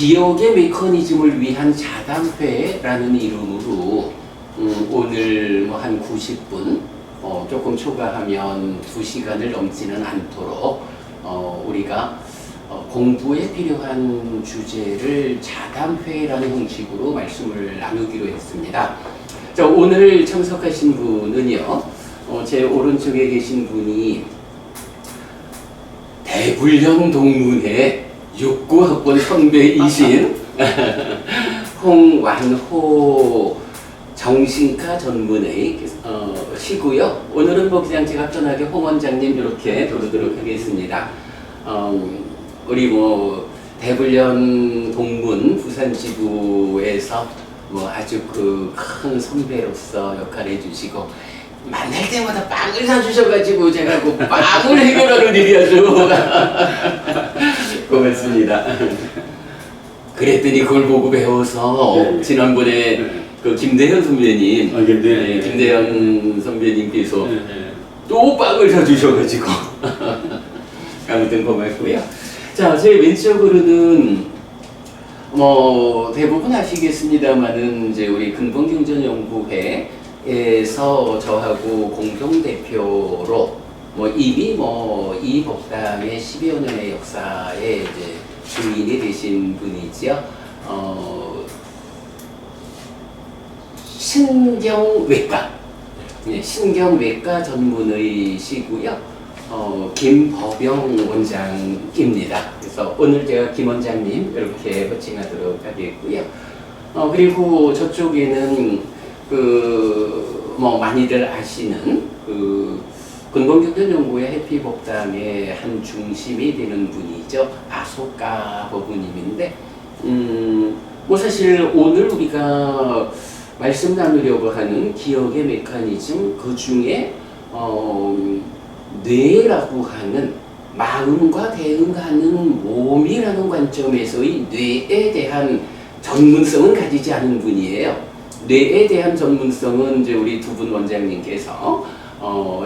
기억의 메커니즘을 위한 자담회라는 이름으로 오늘 뭐 한 90분 조금 초과하면 2시간을 넘지는 않도록 우리가 공부에 필요한 주제를 자담회라는 형식으로 말씀을 나누기로 했습니다. 자, 오늘 참석하신 분은요, 제 오른쪽에 계신 분이 대불련 동문회 69학번 선배이신 홍완호 정신과 전문의 시고요. 오늘은 뭐 그냥 제가 편하게 홍 원장님 이렇게 부르도록 하겠습니다. 우리 뭐 대불련 동문 부산지부에서 뭐 아주 그 큰 선배로서 역할을 해주시고 만날 때마다 빵을 사주셔가지고 제가 그 빵을 해결하는 일이 아주 고맙습니다. 그랬더니 그걸 보고 배워서 네. 지난번에 네. 그 김대현 선배님, 네. 김대현 선배님께서 네. 또 빵을 사주셔가지고 아무튼 고맙고요. 자, 제 왼쪽으로는 뭐 대부분 아시겠습니다만은 이제 우리 근본경전연구회에서 저하고 공동 대표로 뭐 이미 뭐 이 법당의 10여 년의 역사에 이제 주인이 되신 분이지요. 신경외과, 신경외과 전문의시고요. 김법영 원장입니다. 그래서 오늘 제가 김 원장님 이렇게 호칭하도록 하겠고요. 그리고 저쪽에는 그 뭐 많이들 아시는 그 근본경전연구회 해피법당의 한 중심이 되는 분이죠. 아소카 법우님인데, 뭐 사실 오늘 우리가 말씀 나누려고 하는 기억의 메커니즘 그 중에 뇌라고 하는 마음과 대응하는 몸이라는 관점에서의 뇌에 대한 전문성은 가지지 않은 분이에요. 뇌에 대한 전문성은 이제 우리 두 분 원장님께서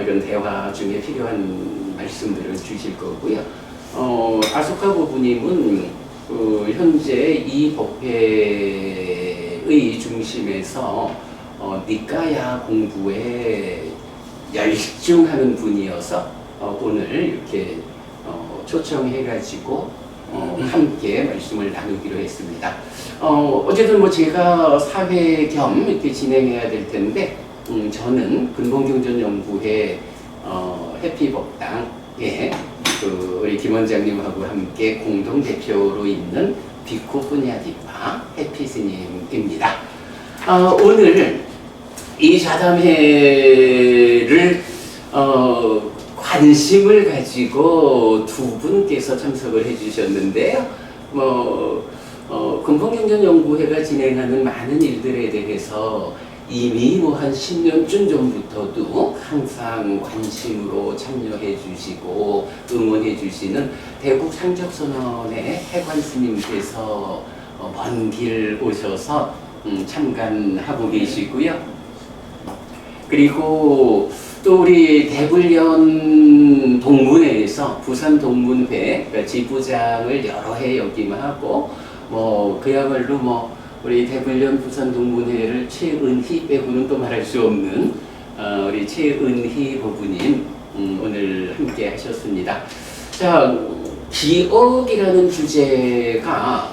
이런 대화 중에 필요한 말씀들을 주실 거고요. 아소카 부부님은 현재 이 법회의 중심에서 니까야 공부에 열중하는 분이어서 오늘 이렇게 초청해가지고 함께 말씀을 나누기로 했습니다. 어쨌든 뭐 제가 사회 겸 이렇게 진행해야 될 텐데, 저는 근본경전연구회 해피법당에 그 우리 김 원장님하고 함께 공동 대표로 있는 비쿠푸냐디파 해피스님입니다. 오늘 이 자담회를 관심을 가지고 두 분께서 참석을 해주셨는데요. 근본경전연구회가 진행하는 많은 일들에 대해서 이미 뭐 한 10년쯤 전부터도 항상 관심으로 참여해 주시고 응원해 주시는 대국 상적선언의 해관 스님께서 먼 길 오셔서 참관하고 계시고요. 그리고 또 우리 대불련 동문회에서 부산 동문회 그러니까 지부장을 여러 해 역임하고 뭐 그야말로 뭐 우리 대불련 부산 동문회를 최은희 빼고는 또 말할 수 없는 우리 최은희 부부님 오늘 함께 하셨습니다. 자, 기억이라는 주제가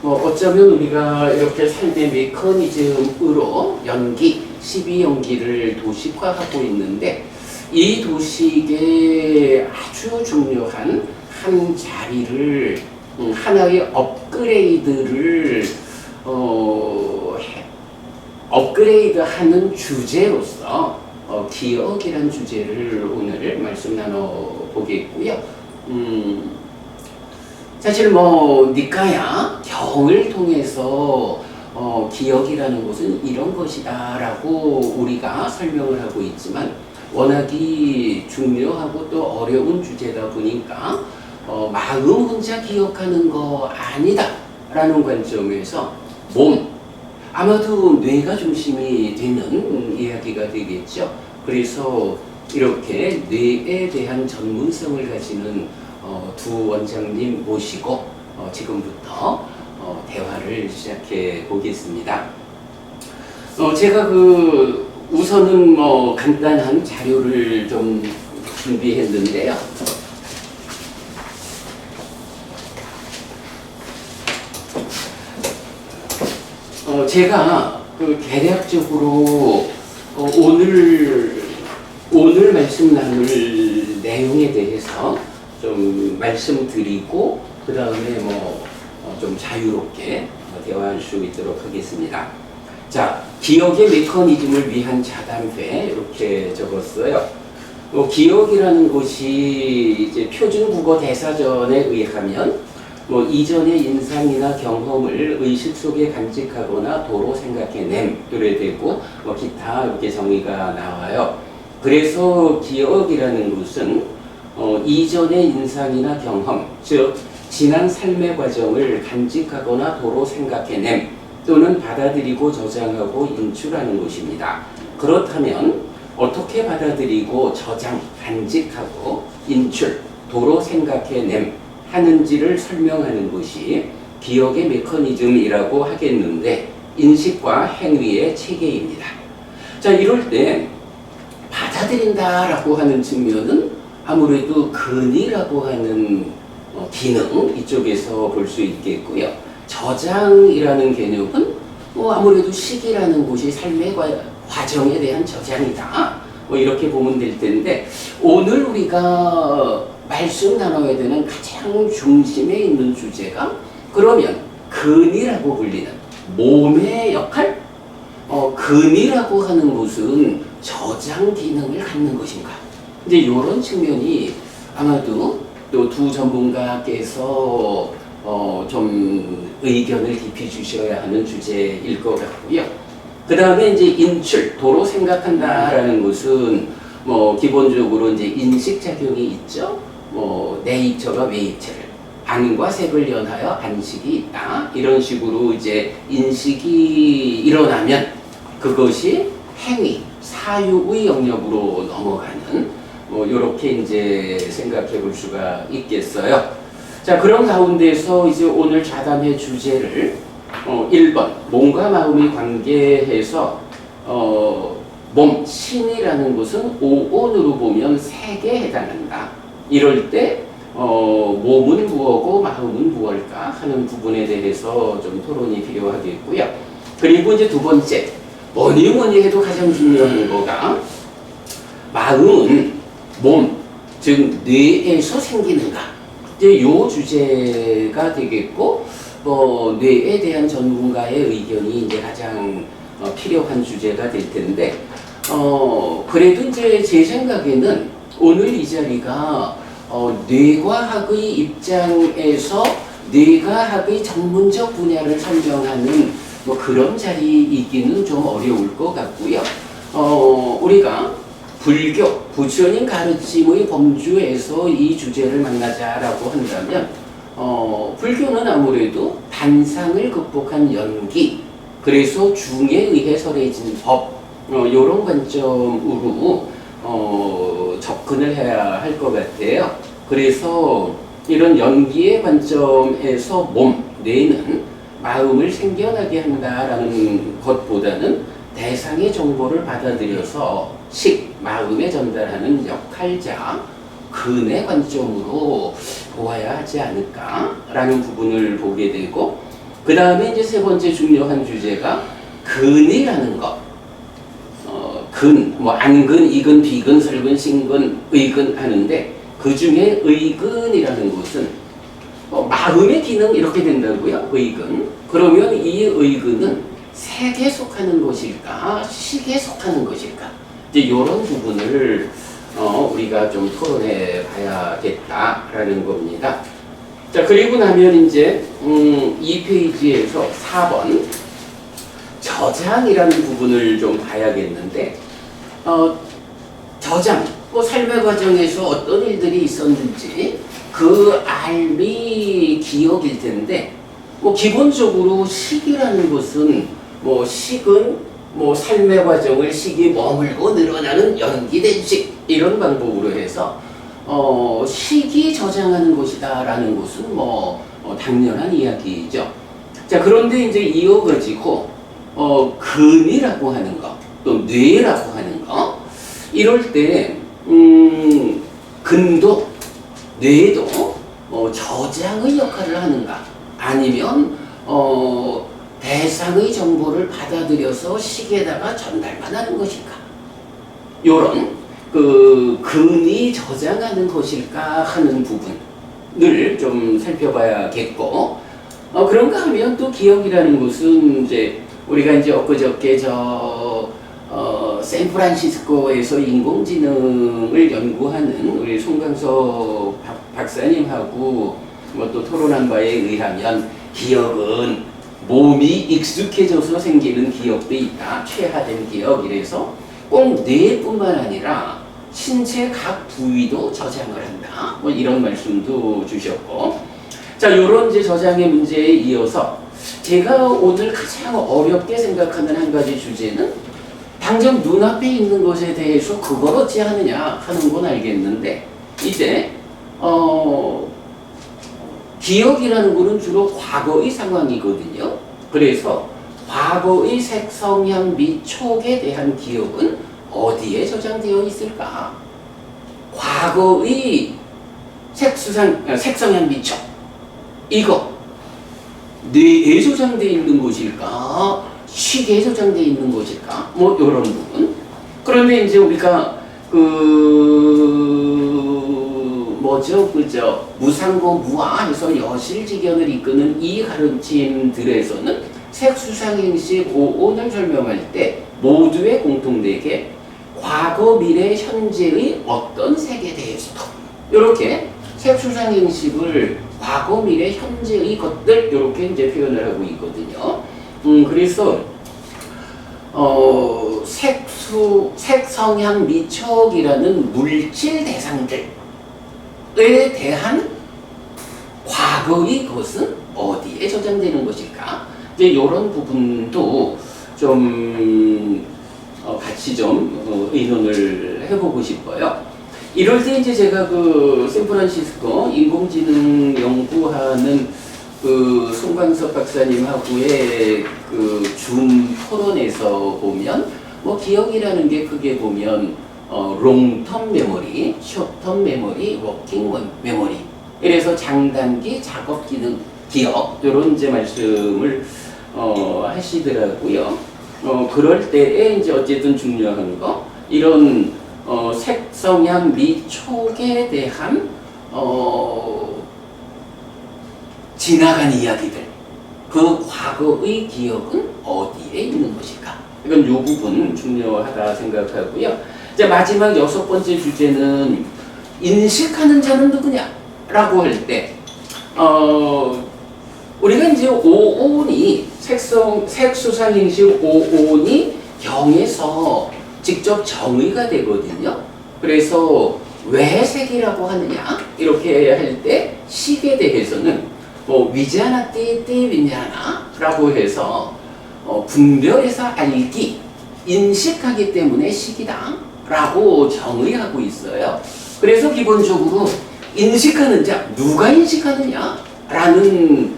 뭐 어쩌면 우리가 이렇게 삶의 메커니즘으로 연기 12연기를 도식화하고 있는데, 이 도식의 아주 중요한 한 자리를 하나의 업그레이드를 업그레이드하는 주제로서 기억이란 주제를 오늘 말씀 나눠보겠고요. 사실 뭐 니까야 경을 통해서 기억이라는 것은 이런 것이다 라고 우리가 설명을 하고 있지만, 워낙이 중요하고 또 어려운 주제다 보니까 마음 혼자 기억하는 거 아니다 라는 관점에서 몸, 아마도 뇌가 중심이 되는 이야기가 되겠죠. 그래서 이렇게 뇌에 대한 전문성을 가지는 두 원장님 모시고 지금부터 대화를 시작해 보겠습니다. 제가 우선은 간단한 자료를 좀 준비했는데요. 제가 대략적으로 오늘 말씀 나눌 내용에 대해서 좀 말씀드리고 그 다음에 좀 자유롭게 대화할 수 있도록 하겠습니다. 자, 기억의 메커니즘을 위한 자담회 이렇게 적었어요. 기억이라는 것이 이제 표준 국어 대사전에 의하면 이전의 인상이나 경험을 의식 속에 간직하거나 도로 생각해냄 이래 되고 기타 이렇게 정의가 나와요. 그래서 기억이라는 것은 이전의 인상이나 경험, 즉 지난 삶의 과정을 간직하거나 도로 생각해냄 또는 받아들이고 저장하고 인출하는 것입니다. 그렇다면 어떻게 받아들이고 저장, 간직하고 인출, 도로 생각해냄 하는지를 설명하는 것이 기억의 메커니즘이라고 하겠는데 인식과 행위의 체계입니다. 자, 이럴 때 받아들인다라고 하는 측면은 아무래도 근이라고 하는 기능 이쪽에서 볼 수 있겠고요. 저장이라는 개념은 아무래도 시기라는 것이 삶의 과정에 대한 저장이다. 이렇게 보면 될 텐데 오늘 우리가 말씀 나눠야 되는 가장 중심에 있는 주제가 그러면 근이라고 불리는 몸의 역할? 근이라고 하는 것은 저장 기능을 갖는 것인가? 이제 이런 측면이 아마도 또 두 전문가께서 좀 의견을 깊이 주셔야 하는 주제일 것 같고요. 그 다음에 이제 인출, 도로 생각한다라는 것은 기본적으로 이제 인식작용이 있죠. 내입처가 외입체를 안과 색을 연하여 안식이 있다. 이런 식으로 이제 인식이 일어나면 그것이 행위, 사유의 영역으로 넘어가는 이렇게 이제 생각해 볼 수가 있겠어요. 자, 그런 가운데서 이제 오늘 자담의 주제를 1번 몸과 마음이 관계해서 몸, 신이라는 것은 오온으로 보면 색에 해당한다. 이럴 때 몸은 무엇고 마음은 무엇일까 하는 부분에 대해서 좀 토론이 필요하겠고요. 그리고 이제 두 번째 뭐니 해도 가장 중요한 거가 마음은 몸, 즉 뇌에서 생기는가. 이제 요 주제가 되겠고 뇌에 대한 전문가의 의견이 이제 가장 필요한 주제가 될 텐데 그래도 이제 제 생각에는 오늘 이 자리가 뇌과학의 입장에서 뇌과학의 전문적 분야를 설명하는 그런 자리이기는 좀 어려울 것 같고요. 우리가 불교, 부처님 가르침의 범주에서 이 주제를 만나자라고 한다면 불교는 아무래도 단상을 극복한 연기, 그래서 중에 의해 설해진 법 이런 관점으로 접근을 해야 할 것 같아요. 그래서 이런 연기의 관점에서 몸, 뇌는 마음을 생겨나게 한다라는 것보다는 대상의 정보를 받아들여서 마음에 전달하는 역할자, 근의 관점으로 보아야 하지 않을까라는 부분을 보게 되고 그 다음에 이제 세 번째 중요한 주제가 근이라는 것. 근, 안근, 이근, 비근, 설근, 신근, 의근 하는데 그 중에 의근이라는 것은 마음의 기능 이렇게 된다고요. 의근. 그러면 이 의근은 색에 속하는 것일까, 식에 속하는 것일까? 이제 이런 부분을 우리가 좀 토론해 봐야겠다라는 겁니다. 자, 그리고 나면 이제 이 페이지에서 4번 저장이라는 부분을 좀 봐야겠는데 저장, 삶의 과정에서 어떤 일들이 있었는지 그 알미 기억일 텐데 기본적으로 식이라는 것은 식은 삶의 과정을 식이 머물고 늘어나는 연기된 식 이런 방법으로 해서 식이 저장하는 것이다 라는 것은 당연한 이야기죠. 자, 그런데 이제 이어가지고 근이라고 하는 거, 또 뇌라고 하는 거, 이럴 때 근도 뇌도 저장의 역할을 하는가, 아니면 대상의 정보를 받아들여서 식에다가 전달만 하는 것일까? 요런 근이 저장하는 것일까 하는 부분을 좀 살펴봐야겠고, 그런가 하면 또 기억이라는 것은 이제 우리가 이제 엊그저께 샌프란시스코에서 인공지능을 연구하는 우리 송강석 박사님하고 뭐 또 토론한 바에 의하면 기억은 몸이 익숙해져서 생기는 기억도 있다. 최하된 기억. 이래서 꼭 뇌뿐만 아니라 신체 각 부위도 저장을 한다. 뭐 이런 말씀도 주셨고. 자, 요런 이제 저장의 문제에 이어서 제가 오늘 가장 어렵게 생각하는 한 가지 주제는 당장 눈앞에 있는 것에 대해서 그걸 어찌 하느냐 하는 건 알겠는데, 이제 기억이라는 것은 주로 과거의 상황이거든요. 그래서 과거의 색, 성향 및 촉에 대한 기억은 어디에 저장되어 있을까? 과거의 색, 성향 및 촉, 이거 뇌에 저장되어 있는 것일까? 식에 저장되어 있는 것일까? 뭐 이런 부분. 그런데 이제 우리가 무상고 무아해서 여실직연을 이끄는 이 가르침들에서는 색수상행식 오온을 설명할 때 모두의 공통되게 과거, 미래, 현재의 어떤 색에 대해서도 이렇게 색수상행식을 과거, 미래, 현재의 것들 이렇게 이제 표현을 하고 있거든요. 그래서 색, 성향, 미촉이라는 물질 대상들에 대한 과거의 것은 어디에 저장되는 것일까? 이제 이런 부분도 좀 같이 좀 의논을 해보고 싶어요. 이럴 때 이제 제가 샌프란시스코 인공지능 연구하는 송광석 박사님하고의 줌 토론에서 보면 뭐 기억이라는 게 크게 보면 롱텀 메모리, 숏텀 메모리, 워킹 메모리, 이래서 장단기, 작업 기능, 기억 이런 이제 말씀을 하시더라고요. 그럴 때에 이제 어쨌든 중요한 거 이런 색, 성향 및 촉에 대한 지나간 이야기들, 그 과거의 기억은 어디에 있는 것일까? 이건 이 부분 중요하다 생각하고요. 자, 마지막 6번째 주제는 인식하는 자는 누구냐? 라고 할 때, 우리가 이제 오온이 색수상행식 오온이 경에서 직접 정의가 되거든요. 그래서 왜 색이라고 하느냐? 이렇게 할 때 식에 대해서는 위자나 띠띠 위냐나 라고 해서 분별해서 알기, 인식하기 때문에 식이다 라고 정의하고 있어요. 그래서 기본적으로 인식하는 자, 누가 인식하느냐 라는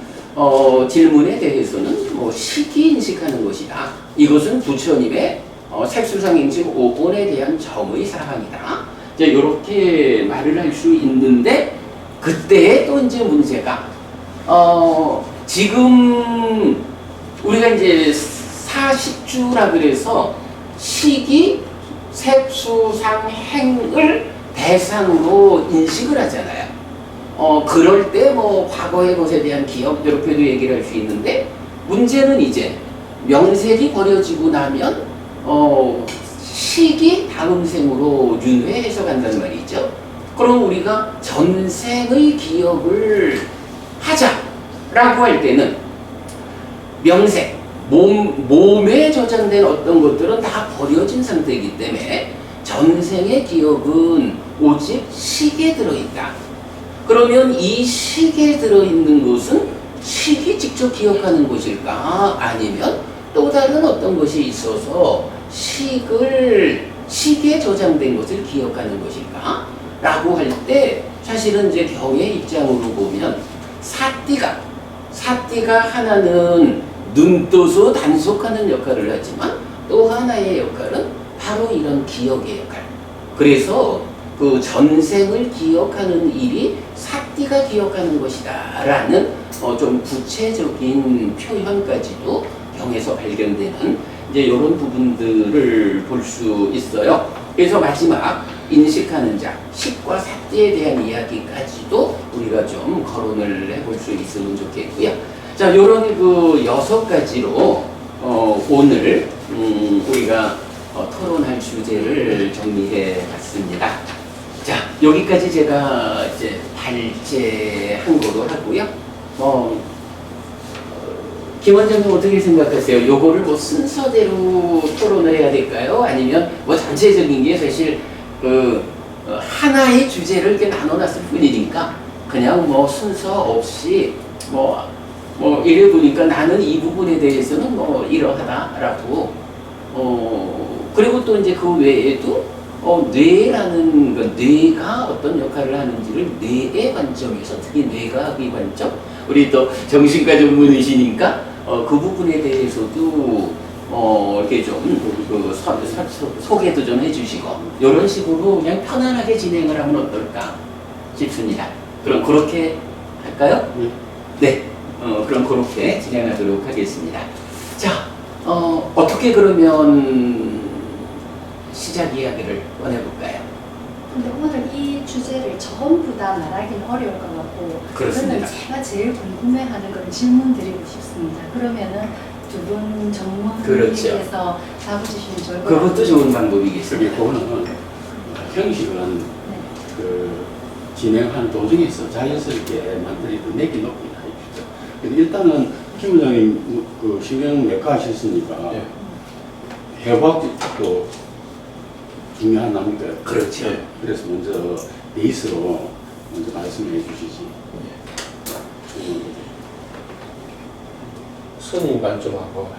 질문에 대해서는 식이 인식하는 것이다. 이것은 부처님의 색수상행식 5번에 대한 정의 사항이다. 이제 이렇게 말을 할 수 있는데, 그때에 또 이제 문제가 지금 우리가 이제 사식주라 그래서 식이 색수상행을 대상으로 인식을 하잖아요. 그럴 때 과거의 것에 대한 기억 이렇게도 얘기를 할 수 있는데, 문제는 이제 명색이 버려지고 나면 식이 다음 생으로 윤회해서 간단 말이죠. 그럼 우리가 전생의 기억을 하자라고 할 때는 명색, 몸에 저장된 어떤 것들은 다 버려진 상태이기 때문에 전생의 기억은 오직 식에 들어있다. 그러면 이 식에 들어있는 것은 식이 직접 기억하는 것일까? 아니면 또 다른 어떤 것이 있어서 식에 저장된 것을 기억하는 것일까? 라고 할 때 사실은 이제 경의 입장으로 보면 사띠가 하나는 눈떠서 단속하는 역할을 하지만 또 하나의 역할은 바로 이런 기억의 역할. 그래서 그 전생을 기억하는 일이 사띠가 기억하는 것이다 라는 좀 구체적인 표현까지도 경에서 발견되는 이제 이런 부분들을 볼 수 있어요. 그래서 마지막 인식하는 자, 식과 사띠에 대한 이야기까지도 우리가 좀 거론을 해볼 수 있으면 좋겠고요. 자, 요런 그 6가지로 오늘 우리가 토론할 주제를 정리해 봤습니다. 자, 여기까지 제가 이제 발제한 거로 하고요. 김 원장님 어떻게 생각하세요? 요거를 뭐 순서대로 토론을 해야 될까요? 아니면 뭐 전체적인 게 사실 그 하나의 주제를 이렇게 나눠놨을 뿐이니까 그냥 뭐 순서 없이 뭐 이래 보니까 나는 이 부분에 대해서는 뭐 이러하다라고 그리고 또 이제 그 외에도 뇌라는 뇌가 어떤 역할을 하는지를 뇌의 관점에서 특히 뇌과학의 관점 우리 또 정신과 전문의시니까 그 부분에 대해서도 이렇게 좀 소개도 좀 해주시고 이런 식으로 그냥 편안하게 진행을 하면 어떨까 싶습니다. 그럼 그렇게 할까요? 네. 그럼 그렇게 진행하도록 하겠습니다. 자, 어떻게 그러면 시작 이야기를 꺼내볼까요? 근데 오늘 이 주제를 전부 다 말하기는 어려울 것 같고 그렇습니다. 그러면 제가 제일 궁금해하는 걸 질문 드리고 싶습니다. 그러면은 두 분 전문의께서 답해주시면 좋을 것 같아요. 그것도 좋은 방법이겠습니다. 그거는 형식은 그 진행하는 도중에서 자연스럽게 만들어도 내기 높이 하십시오. 근데 일단은 김 원장님 그 신경외과 하셨으니까 해부학도 중요한 나무니까 그렇죠. 그래서 먼저 베이스로 먼저 말씀해 주시지. 선임 관점하고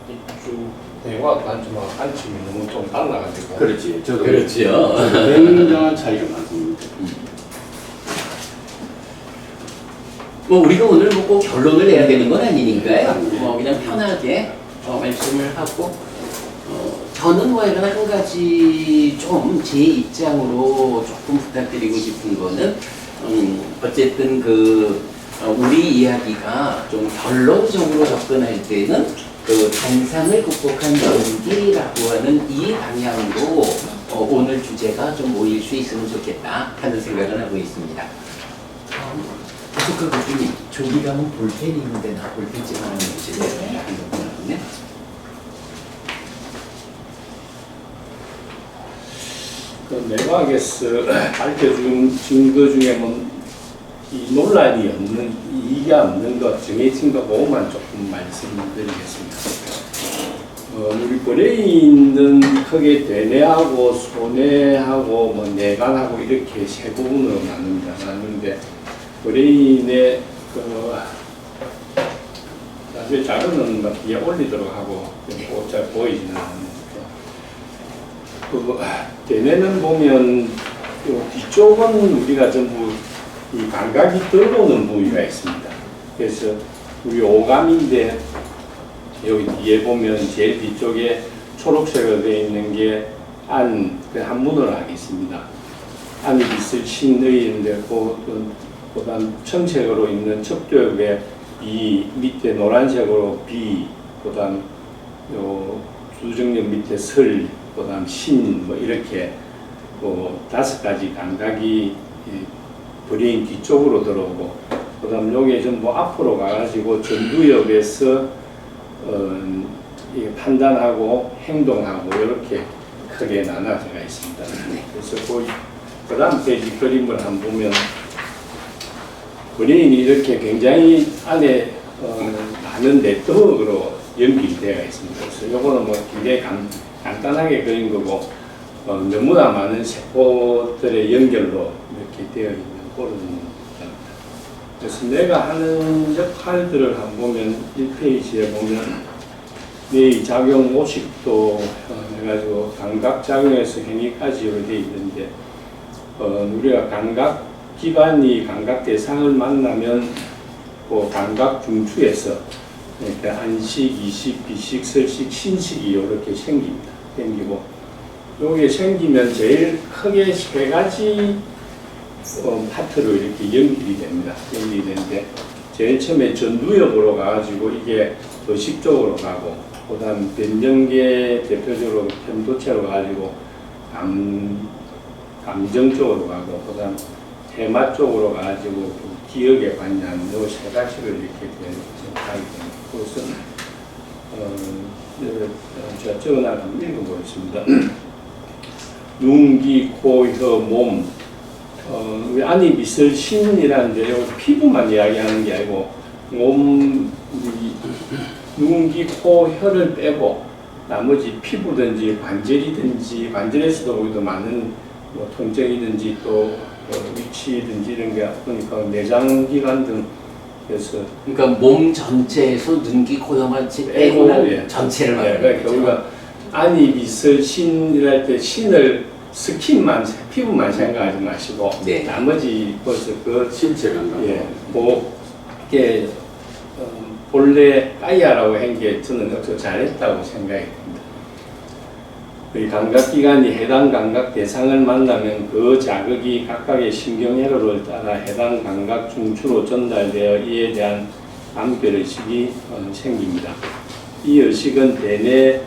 이쪽 대화 관점하고 관점이 너무 좀 달라가지고. 그렇지. 저도 그렇죠. 굉장한 차이가 많습니다. 뭐 우리가 오늘 뭐 꼭 결론을 내야 되는 건 아니니까요. 뭐 그냥 편하게 말씀을 하고 저는 뭐 이런 한 가지 좀 제 입장으로 조금 부탁드리고 싶은 거는 어쨌든 우리 이야기가 좀 결론적으로 접근할 때는 그 단상을 극복한 연기라고 하는 이 방향으로 오늘 주제가 좀 모일 수 있으면 좋겠다 하는 생각을 하고 있습니다. 부족한 교수님, 저기 가면 볼펜이 있는데 나 볼펜 좀 하나 주실래요? 네. 그 내과학에서 밝혀준 증거 중에 이 논란이 없는, 이의가 없는 것, 정해진 것 그것만 조금 말씀드리겠습니다. 우리 브레인은 크게 대뇌하고 소뇌하고 뭐 뇌관하고 이렇게 세 부분으로 나누는데 브레인의 나중에 자료는 막 뒤에 올리도록 하고 잘 보이지는 않는데 대뇌는 보면 요 뒤쪽은 우리가 전부 이 감각이 들어오는 부위가 있습니다. 그래서 우리 오감인데 여기 뒤에 보면 제일 뒤쪽에 초록색으로 되어 있는 게 한문으로 하겠습니다. 안이 있을 신의인데 그다음 청색으로 있는 척도역에 이 밑에 노란색으로 비, 그다음 요 두정역 밑에 설, 그다음 신 뭐 이렇게 5가지 감각이 브레인 뒤쪽으로 들어오고 그다음 요게 전부 앞으로 가가지고 전두엽에서 판단하고 행동하고 이렇게 크게 나눠져 있습니다. 그래서 그 다음 페이지 그림을 한번 보면 브레인이 이렇게 굉장히 안에 많은 네트워크로 연결되어 있습니다. 그래서 요거는 뭐 굉장히 간단하게 그린 거고 너무나 많은 세포들의 연결로 이렇게 되어 있는 그런 겁니다. 그래서 내가 하는 역할들을 한번 보면 1페이지에 보면 뇌의 작용 모식도 해가지고 감각작용에서 행위까지 되어 있는데 우리가 감각기관이 감각 대상을 만나면 그 감각 중추에서 이렇게 안식, 이식, 비식, 설식, 신식이 이렇게 생깁니다. 생기고 여기에 생기면 제일 크게 세 가지 파트로 이렇게 연결이 됩니다. 연결이 되는데 제일 처음에 전두엽으로 가가지고 이게 의식 쪽으로 가고 그다음 변정계 대표적으로 편도체로 가지고 감정 쪽으로 가고 그다음 해마 쪽으로 가지고 기억에 관여하는 이 세 가지로 이렇게 가게 됩니다. 그것은 제가 적어놔서 한번 읽어보겠습니다. 눈, 귀, 코, 혀, 몸. 우리 안이 미슬 신이라는데 여기 피부만 이야기하는 게 아니고 몸, 눈, 귀, 코, 혀를 빼고 나머지 피부든지 관절이든지 관절에서도 우리도 많은 뭐 통증이든지 또 위치든지 이런 게 보니까 내장기관 등 그래서 그러니까 몸 전체에서 눈기 코너만 빼고는 예. 전체를 예, 말하는 그러니까 거죠. 우리가 안이 미슬 신이랄 때 신을 스킨만 피부만 생각하지 마시고 네. 나머지 벌써 그 신체 감각. 예, 이게 본래 까이아라고 한 게 저는 아주 잘했다고 생각이 듭니다. 이 감각기관이 해당 감각 대상을 만나면 그 자극이 각각의 신경회로를 따라 해당 감각 중추로 전달되어 이에 대한 감별의식이 생깁니다. 이 의식은 대뇌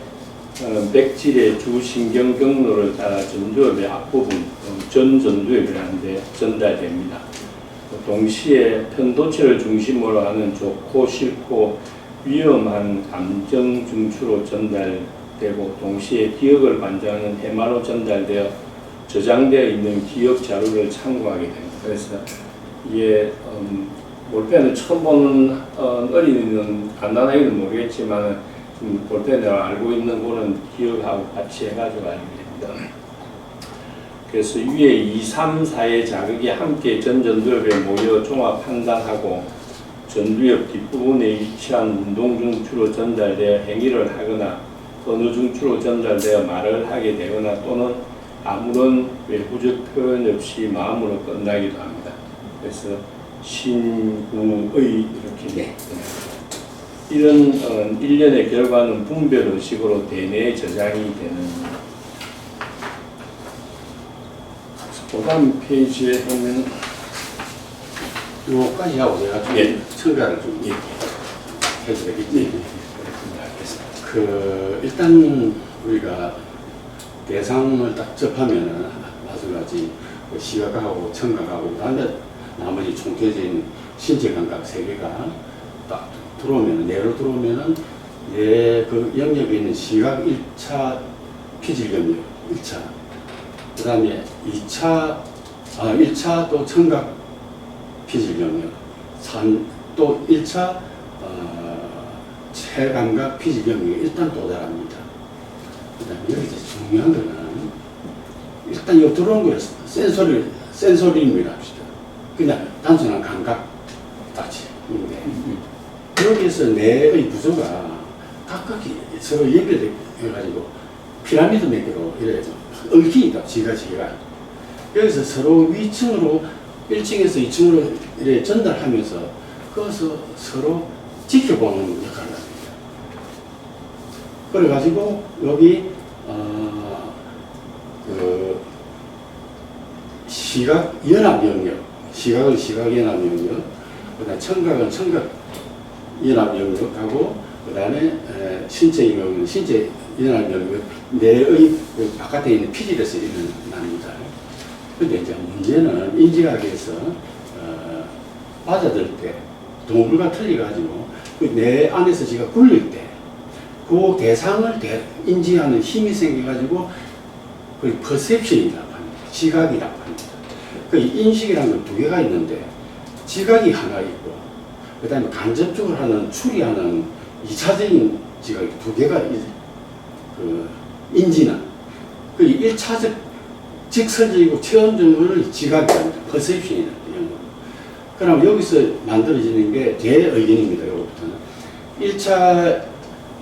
백질의 주신경 경로를 따라 전두엽의 앞부분, 전전두엽이라는 데 전달됩니다. 동시에 편도체를 중심으로 하는 좋고 싫고 위험한 감정 중추로 전달되고 동시에 기억을 관장하는 해마로 전달되어 저장되어 있는 기억 자료를 참고하게 됩니다. 그래서 이게 볼펜을 처음 보는 어린이는 간단하게는 모르겠지만 볼펜을 알고 있는 거는 기억하고 같이 해가지고 알게 됩니다. 그래서 위에 2, 3, 4의 자극이 함께 전전두엽에 모여 종합 판단하고 전두엽 뒷부분에 위치한 운동중추로 전달되어 행위를 하거나 어느 중추로 전달되어 말을 하게 되거나 또는 아무런 외부적 표현 없이 마음으로 끝나기도 합니다. 그래서 신구의 이렇게 네. 이런 일련의 결과는 분별의식으로 대뇌에 저장이 되는 그 다음 페이지에 보면 요까지 하고 제가 좀 예. 첨가를 좀 해드리겠지. 알겠습니다. 일단 우리가 대상을 딱 접하면은 마찬가지 시각하고 청각하고 그다음에 나머지 총체적인 신체 감각 세 개가 딱 들어오면은 뇌로 들어오면은 뇌그 영역에 있는 시각 1차 피질 영역 1차 그다음에 1차 또 청각 피질 영역 또 1차 체감각 피질 영역에 일단 도달합니다. 그다음에 여기서 중요한 거는 일단 여기 들어온 거예요. 센소리움이라 합시다. 그냥 단순한 감각 따지인데 여기에서 뇌의 구조가 각각이 서로 연결해가지고 피라미드 몇 개로 이래 얽히니까 지가 여기서 서로 위층으로 1층에서 2층으로 이래 전달하면서 거기서 서로 지켜보는 역할을 합니다. 그래가지고 여기 그 시각 연합 영역, 시각은 시각 연합 영역, 그다음 청각은 청각 연합 영역하고 그다음에 신체 영역은 신체 연합 영역, 뇌의 바깥에 있는 피질에서 일어납니다. 근데 이제 문제는 인지학에서 받아들일 때 동물과 틀려가지고 뇌 안에서 지가 굴릴 때 그 대상을 인지하는 힘이 생겨가지고 그 퍼셉션이라고 합니다. 지각이라고 합니다. 그 인식이라는 건 두 개가 있는데 지각이 하나 있고 그 다음에 간접적으로 하는 추리하는 2차적인 지각이 두 개가 그 인지는 그 1차적 직설적이고 체험적으로 지각이 합니다. 퍼셉션이라는 영어. 그럼 여기서 만들어지는 게 제 의견입니다. 여기부터는 1차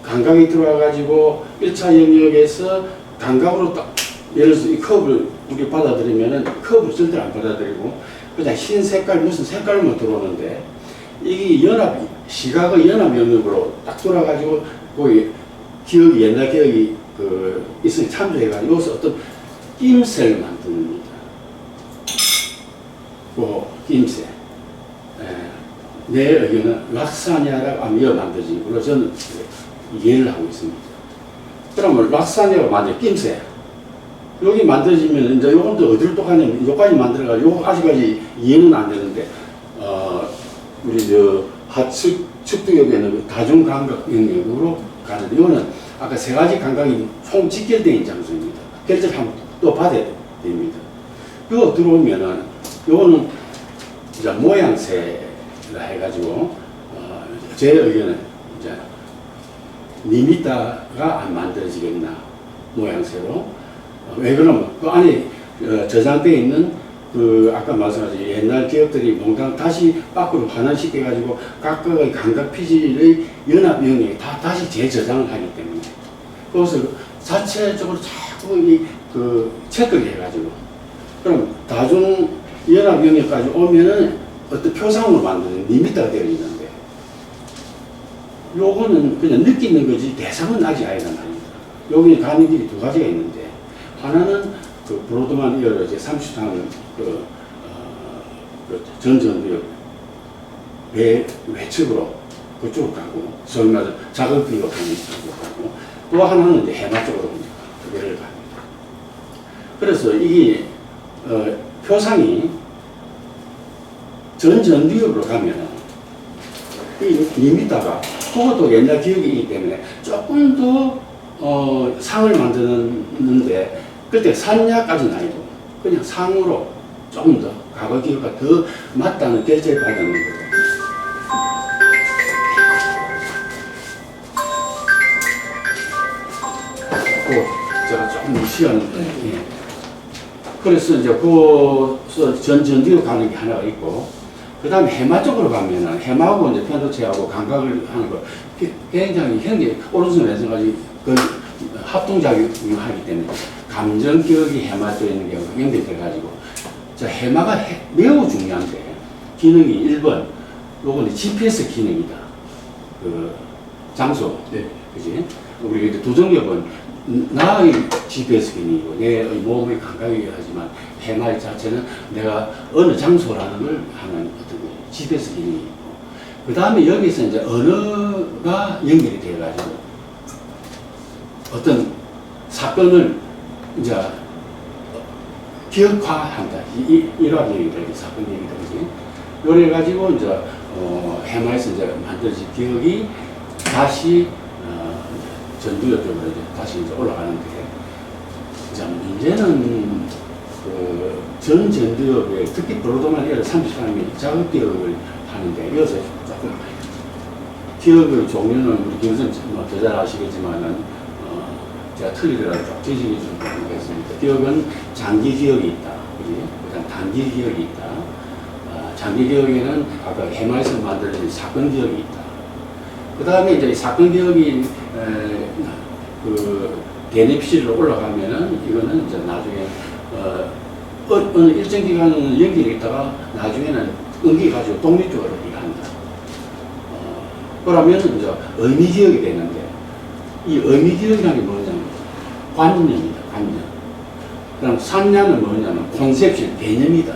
감각이 들어와가지고 1차 영역에서 감각으로 딱 예를 들어서 이 컵을 이렇게 받아들이면은 컵을 절대로 안 받아들이고 그냥 흰 색깔 무슨 색깔만 들어오는데 이게 시각의 연합 영역으로 딱 돌아가지고 거기 기억이 옛날 기억이 있으니 참조해가지고 여기서 어떤 낌새를 만듭니다. 낌새. 내 의견은 락사니아라고 하면 만들어진 걸로 저는 이해를 하고 있습니다. 그러면 락사니아가 만들 낌새. 여기 만들어지면 이제 요건 또 어디로 또 가냐면 여기까지 만들어가지고 요거 아직까지 이해는 안 되는데 우리 하측 측두역에는 다중감각 영역으로 가는데 이거는 아까 세 가지 감각이 총 직결되어 있는 장소입니다. 결제를 한번 또 받아야 됩니다. 이거 들어오면은 요거는 이제 모양새라 해가지고 제 의견은 이제 리미터가 안 만들어지겠나 모양새로. 왜 그러면 그 안에 저장되어 있는 아까 말씀하신 옛날 기업들이 몽땅 다시 밖으로 환원시켜가지고 각각의 감각 피질의 연합 영역에 다시 재저장을 하기 때문에 그것을 자체적으로 자꾸 체크를 해가지고 그럼 다중 연합 영역까지 오면은 어떤 표상으로 만드는 리미터가 되어 있는데 요거는 그냥 느끼는 거지 대상은 아직 아니란 말입니다. 여기 가는 길이 두 가지가 있는데 하나는 브로드만 이어로 이제 30탕 전전도역 외측으로 그쪽으로 가고 소위 말해서 작업비가 가는 쪽으로 가고 또 하나는 이제 해마 쪽으로 두 개를 갑니다. 그래서 이게 표상이 전전도역으로 가면은 이 리미터가 그것도 옛날 기억이기 때문에 조금 더 상을 만드는데 그때 산야까지는 아니고 그냥 상으로 조금 더 과거 기억과 더 맞다는 결제를 받는 거예요. 제가 조금 시간인데 예. 그래서 이제 전전뒤로 가는 게 하나가 있고 그 다음에 해마 쪽으로 가면은 해마하고 이제 편도체하고 감각을 하는 거 굉장히 현재 오른손 왼손까지 합동작용을 하기 때문에 감정 기억이 해마 쪽에 있는 경우가 연결돼가지고 자 해마가 매우 중요한데 기능이 1번 요거는 GPS 기능이다. 장소 그지? 우리 도정ገብ은 나의 GPS 기능이고 내 몸의 감각이긴 하지만 해마 자체는 내가 어느 장소라는 걸 하는 어떤 GPS 기능이 있고 그 다음에 여기서 이제 언어가 연결이 돼가지고 어떤 사건을 이제 기억화한다. 일화 기억이다. 사건 얘기다. 그지? 요래 가지고 이제 해마에서 이제 만들어진 기억이 다시 전두엽 쪽으로 이제 다시 이제 올라가는데 자 문제는 전 전두엽에 특히 브로드만 이어 30사람이 작업 기억을 하는데 이것을 조금 기억의 종류는 우리 김선 더 잘 아시겠지만은 제가 틀리더라도 좀 지적해 좀 드리겠습니다. 기억은 장기 기억이 있다. 그다음 단기 기억이 있다. 장기 기억에는 아까 해마에서 만들어진 사건 기억이 있다. 그 다음에 이제 사건 기억이 베네피시로 올라가면은 이거는 이제 나중에 어느 일정 기간은 연결이 있다가 나중에는 옮겨가지고 독립적으로 일한다. 그러면 이제 의미 기억이 되는데 이 의미 기억이라는 게 뭐냐면 관념입니다. 관념. 그럼 산야는 뭐냐면 콘셉션, 개념이다.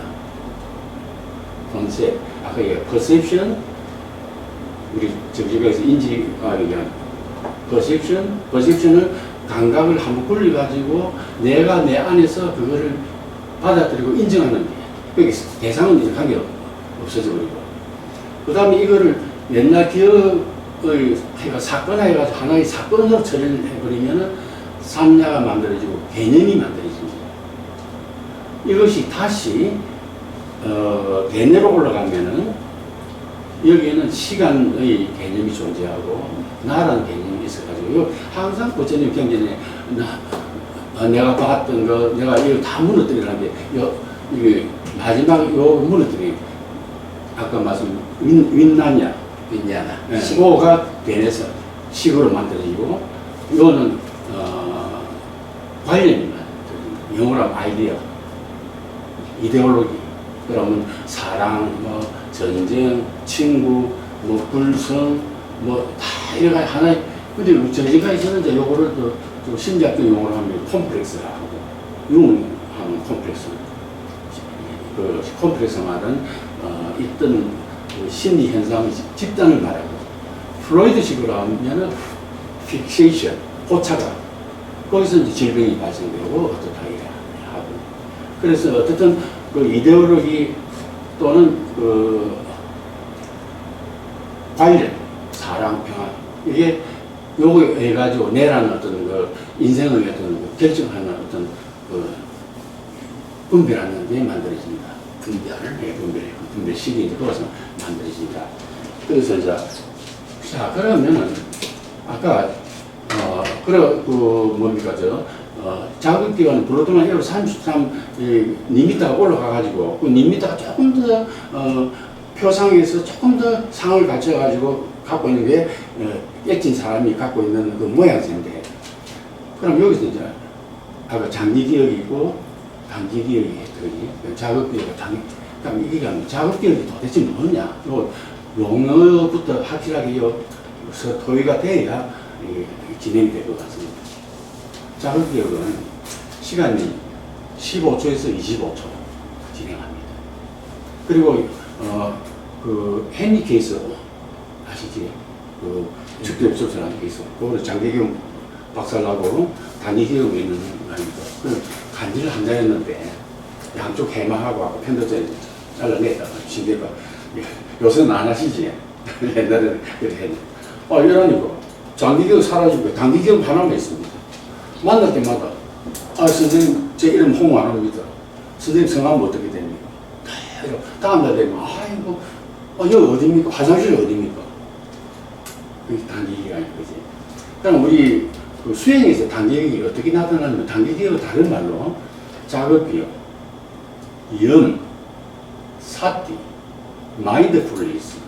컨셉. 아까 얘기한 퍼셉션, 우리 정신과에서 인지과학에 대한 퍼셉션은 감각을 한번 굴려가지고 내가 내 안에서 그거를 받아들이고 인정하는 게 여기 대상은 이제 관계가 없어져 버리고 그 다음에 이거를 옛날 기억을 사건화해가지고 하나의 사건으로 처리를 해버리면은 산야가 만들어지고 개념이 만들어집니다. 이것이 다시 대내로 올라가면은 여기에는 시간의 개념이 존재하고 나라는 개념이 있어가지고 항상 고천님 경전에 내가 봤던 거 내가 이거 다 무너뜨리라는 게 이게 마지막 요 무너뜨리 아까 말씀 윈나냐 시고가 대내서 식으로 만들어지고 이거는 관념이 영어로 하면 아이디어 이데올로기 그러면 사랑, 뭐 전쟁, 친구, 뭐 불성, 뭐 다 이래가 하나의. 근데 저지가에서는 이제 요거를 또 심리학적 용어로 하면 콤플렉스라 하고 융하는 콤플렉스. 그 콤플렉스 말은 있던 그 심리 현상의 집단을 말하고, 플로이드식으로 하면은 픽세이션, 고차가 거기서 이제 질병이 발생되고 어떻다 이래 하고. 그래서 어쨌든 그 이데올로기 또는 그 관련, 사랑, 평화, 이게 요거 해가지고 내라는 어떤 그 인생의 어떤 그 결정하는 어떤 그 분별하는 게 만들어집니다. 분별. 네, 분별식이 이제 거기서 만들어집니다. 그래서 이제, 자, 그러면은, 아까, 뭡니까, 자극기관 블로드만 에어 33, 니미터가 올라가가지고, 그 니미터가 조금 더, 표상에서 조금 더 상을 갖춰가지고 갖고 있는 게, 깨진 사람이 갖고 있는 그 모양새인데, 그럼 여기서 이제, 아까 장기기억이 있고, 단기기억이 있더니, 자극기억과 그럼 이게 자극기억이 도대체 뭐냐? 요 용어부터 확실하게 토의가 돼야 진행이 될 것 같습니다. 자극기억은 시간이 15초에서 25초 진행합니다. 그리고 그 헨리 케이스 아시지? 그 축대엽소설하는 케이스. 그거를 장기기억 박살나고 단기기억이 있는 거니까. 그 간지를 한다 했는데 양쪽 해마하고 펜더째 잘라냈다가 신기가 요새는 안 하시지. 옛날에는 그래 했는데 이러니까 장기기억 사라지고 단기기억 하나만 있습니다. 만날 때마다 선생님 제 이름 홍 안 합니다. 선생님 성함 어떻게 됩니까? 다음날 되면 아이고 여기 어디입니까? 화장실 어디입니까? 그게 단기기억 아닌 거지. 그럼 우리 그 수행에서 단기기억이 어떻게 나타나냐면 단기기억은 다른 말로 자극기억, 사티, 마인드풀리스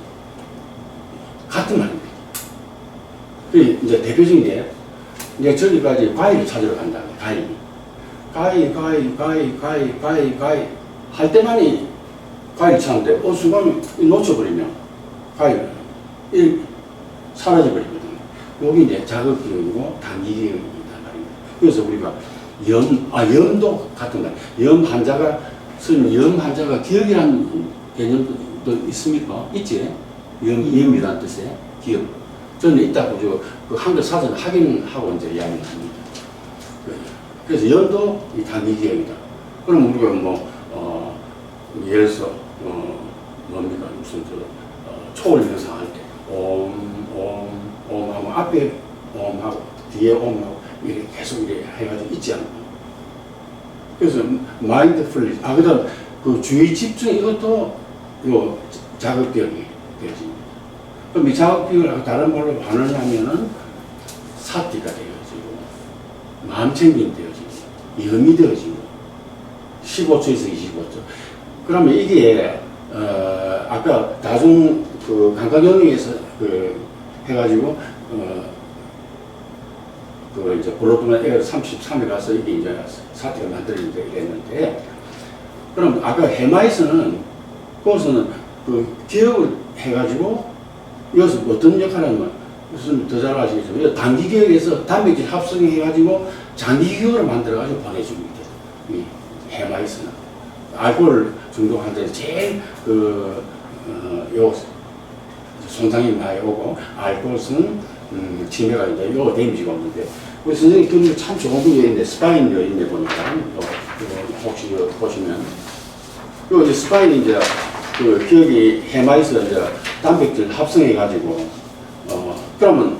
같은 말입니다. 그 이제 대표적인 게 이제 저기까지 과일을 찾으러 간다. 가위 할 때만이 과일 찾는데 순간에 놓쳐버리면 과일 사라져버리거든요. 여기 이제 자극기억이고 단기기억이란 말입니다. 그래서 우리가 염도 같은 말. 염 환자가 기억이라는 개념도 있습니까? 있지? 염이라는 뜻의 기억. 저는 있다고 그 한글 사전 확인하고 이제 이야기를 합니다. 그래서 염도 이 단기기억이다. 그럼 우리가 예를 들어서 뭡니까? 무슨 초월 명상할 때 옴 하고 앞에 옴하고 뒤에 옴하고 이렇게 계속 이렇게 해가지고 있지 않나. 그래서 마인드풀리스, 그다음 그 주의 집중 이것도 요 자극기억이 되어집니다. 그럼 이 자극기억을 다른 말로 반응하면은 사티가 되어지고 마음 챙김이 되어지고 염이 되어지고 15초에서 25초. 그러면 이게 아까 다중 그 감각영역에서 해가지고 그 이제 블로드만 에어 33에 가서 이게 이제 사태가 만들어진다 이랬는데, 그럼 아까 해마에서는 거기서는 그 기억을 해가지고 여기서 어떤 역할을 하냐면 무슨 더 잘 아시겠지만 단기 기억에서 단백질 합성해가지고 장기 기억을 만들어가지고 보내줍니다. 이 해마에서는 알코올 중독 환자에 제일 요 손상이 많이 오고 알코올은 치매가 이제 요 데미지가 없는데, 우리 선생님 그림 참 좋은 분이 있는데 스파인 여인데 보니까 혹시 보시면 요 이제 스파인이 이제 그 기억이 해마에서 이제 단백질 합성해 가지고 그러면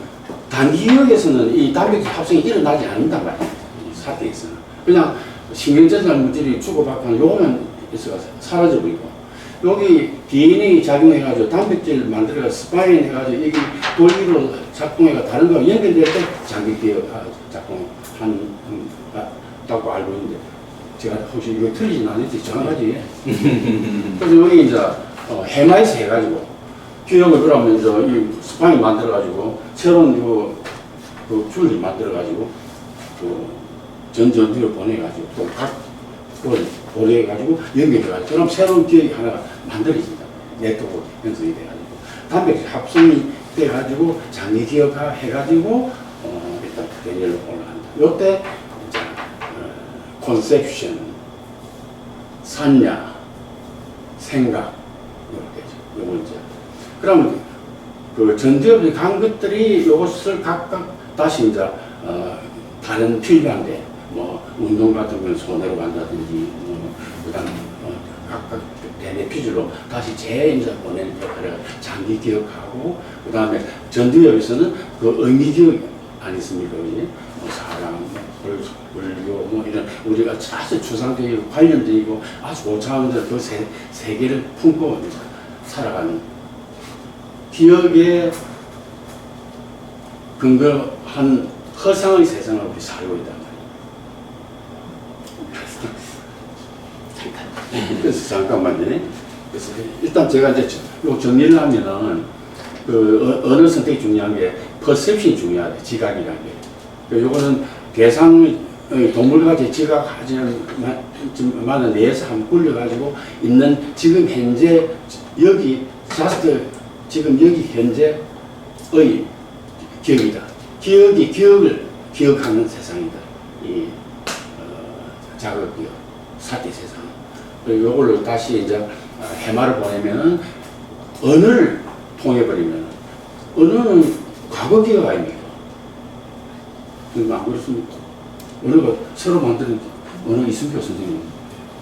단기 기억에서는 이 단백질 합성이 일어나지 않는단 말이에요. 이 사태에서는 그냥 신경전달 물질이 주고받고 요거만 있어가 사라져버리고, 여기 DNA 작용해가지고 단백질 만들어가 스파인 해가지고 여기 돌기로 작동해가 다른 거하고 연결될 때 장기 기억 작동한다고 알고 있는데, 제가 혹시 이거 틀리진 않을지 정확하지? 그래서 여기 이제 해마에서 해가지고 기억을 그러면 이제 이 스파인 만들어가지고 새로운 그 줄을 만들어가지고 그 전전기를 보내가지고 또 각 그걸 고려해가지고 연결해가지고 그럼 새로운 기억이 하나가 만들어진다. 네트워크 형성이 돼가지고 단백질 합성이 돼가지고 장기 기억화 해가지고 일단 대뇌로 올라간다. 요때 이제 콘셉션, 산야, 생각 이렇게죠. 요 문제. 그러면 그 전두엽이 간 것들이 요것을 각각 다시 이제 다른 필요한데 뭐 운동 같은 건 손으로 간다든지 그다음 각각 대뇌피질로 다시 이제 보내는 역할을 장기 기억하고 그다음에 전두엽에서는 그 의미 기억 아니습니까? 뭐 사랑, 불교 뭐 이런 우리가 아주 추상적이고 관련적이고 아주 고차원적 그 세계를 품고 살아가는 기억에 근거한 허상의 세상을 우리 살고 있단 말이에요. 그래서 잠깐만요. 그래서 일단 제가 이제 요 정리를 하면은 그 언어 선택이 중요한 게 퍼셉션이 중요하다. 지각이라는 게. 요거는 대상 동물과 지각하지만 내에서 한번 굴려가지고 있는 지금 현재 여기 자스트 지금 여기 현재의 기억이다. 기억이 기억을 기억하는 세상이다. 이 자극 기억, 사태 세상. 요걸로 다시 이제 해마를 보내면은 언어를 통해버리면 언어는 과거 기억 아닙니까? 안 그렇습니까? 언어가 새로 만드는 언어 이승표 선생님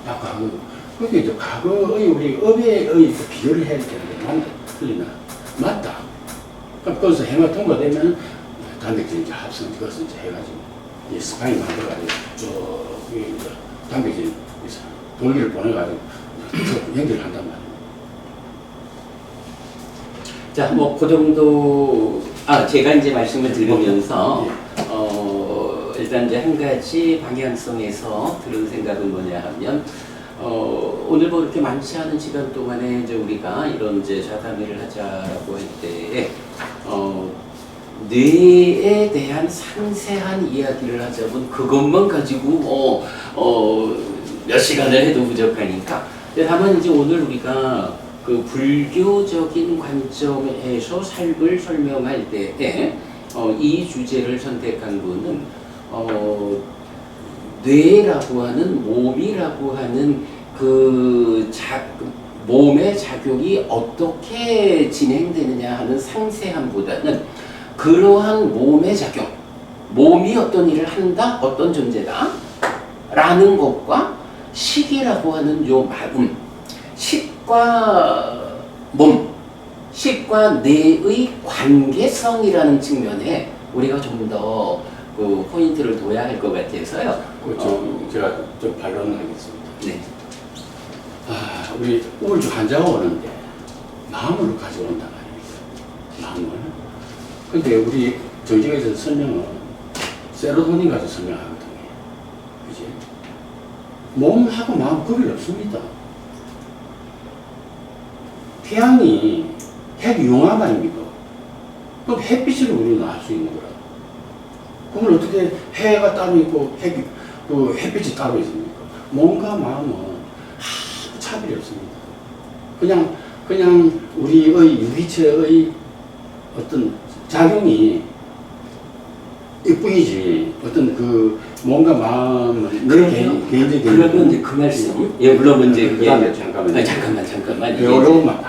다 과거. 그게 이제 과거의 우리 업의 비교를 해야 되는데 맞나? 틀리나? 맞다. 그럼 거기서 해마 통과되면 단백질 이제 합성 그것을 이제 해가지고 이 스파인 만들어가지고 쭉 단백질 돌기를 보내가지고 연결을 한단 말이에요. 자, 뭐 그 정도. 제가 이제 말씀을 들으면서 일단 이제 한 가지 방향성에서 들은 생각은 뭐냐 하면 오늘 뭐 이렇게 많지 않은 시간 동안에 이제 우리가 이런 이제 좌담회를 하자라고 할 때에 뇌에 대한 상세한 이야기를 하자면 그것만 가지고 몇 시간을 해도 부족하니까. 다만 이제 오늘 우리가 그 불교적인 관점에서 삶을 설명할 때에 이 주제를 선택한 분은 뇌라고 하는 몸이라고 하는 그 몸의 작용이 어떻게 진행되느냐 하는 상세함보다는 그러한 몸의 작용, 몸이 어떤 일을 한다, 어떤 존재다 라는 것과 식이라고 하는 요 마음, 식과 몸, 식과 뇌의 관계성이라는 측면에 우리가 좀 더 그 포인트를 둬야 할 것 같아서요. 제가 좀 반론을 하겠습니다. 네. 우리 우울증 환자가 오는데 마음으로 가져온단 말입니다. 마음을. 근데 우리 정직에서 설명은 세로토닌 가지고 설명하거든요. 그지? 몸하고 마음 구별 없습니다. 태양이 핵융합 아닙니까? 그럼 햇빛을 우리는 알 수 있는 거라. 그러면 어떻게 해가 따로 있고 햇빛이 따로 있습니까? 몸과 마음은 차별이 없습니다. 그냥 우리의 유기체의 어떤 작용이 이뿐이지 어떤 그 몸과 마음은 내 개인적인 그러면 이제 그 말씀, 물론 이제 그게 잠깐만. 요런만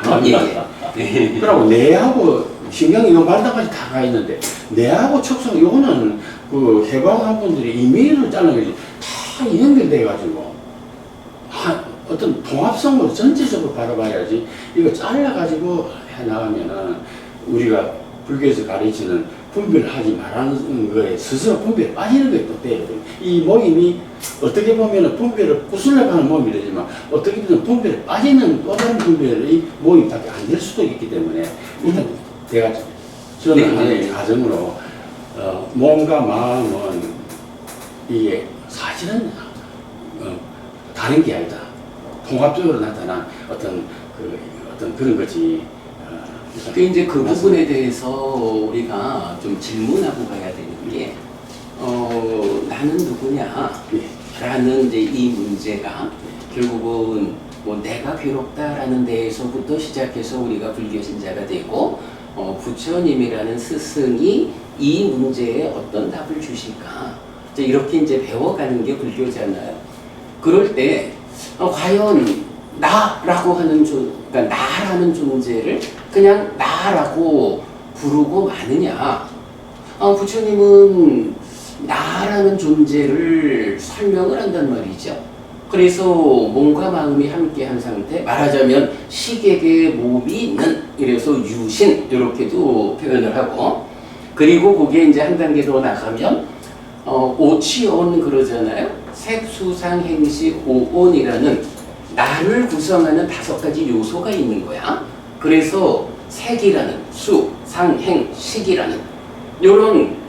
예. 그러고 뇌하고 신경이 요 말다까지 다 가 있는데 뇌하고 척성 요거는 그 해방한 분들이 임의로 잘라가지고 다 연결돼 가지고 어떤 통합성으로 전체적으로 바라봐야지 이거 잘라가지고 해 나가면은 우리가 불교에서 가르치는 분별하지 말라는 거에 스스로 분별에 빠지는 거에 또 돼요. 이 모임이 어떻게 보면은 분별을 부수려고 하는 모임이 되지만 어떻게 보면 분별에 빠지는 또 다른 분별의 모임밖에 안 될 수도 있기 때문에 일단 제가 저는 하나의 가정으로 몸과 마음은 이게 사실은 다른 게 아니다. 통합적으로 나타난 어떤 그런 거지. 이제 그 부분에 대해서 우리가 좀 질문하고 가야 되는 게 나는 누구냐? 예. 나라는 이제 이 문제가 결국은 뭐 내가 괴롭다라는 데에서부터 시작해서 우리가 불교 신자가 되고 부처님이라는 스승이 이 문제에 어떤 답을 주실까 이제 이렇게 이제 배워가는 게 불교잖아요. 그럴 때 과연 나라고 하는 그러니까 나라는 존재를 그냥 나라고 부르고 마느냐? 부처님은 나라는 존재를 설명을 한단 말이죠. 그래서 몸과 마음이 함께한 상태, 말하자면 식에게 몸이 있는, 이래서 유신 이렇게도 표현을 하고, 그리고 거기에 이제 한 단계 더 나가면 오치온 그러잖아요. 색수상 행식 오온이라는 나를 구성하는 5가지 요소가 있는 거야. 그래서 색이라는 수, 상, 행, 식이라는 이런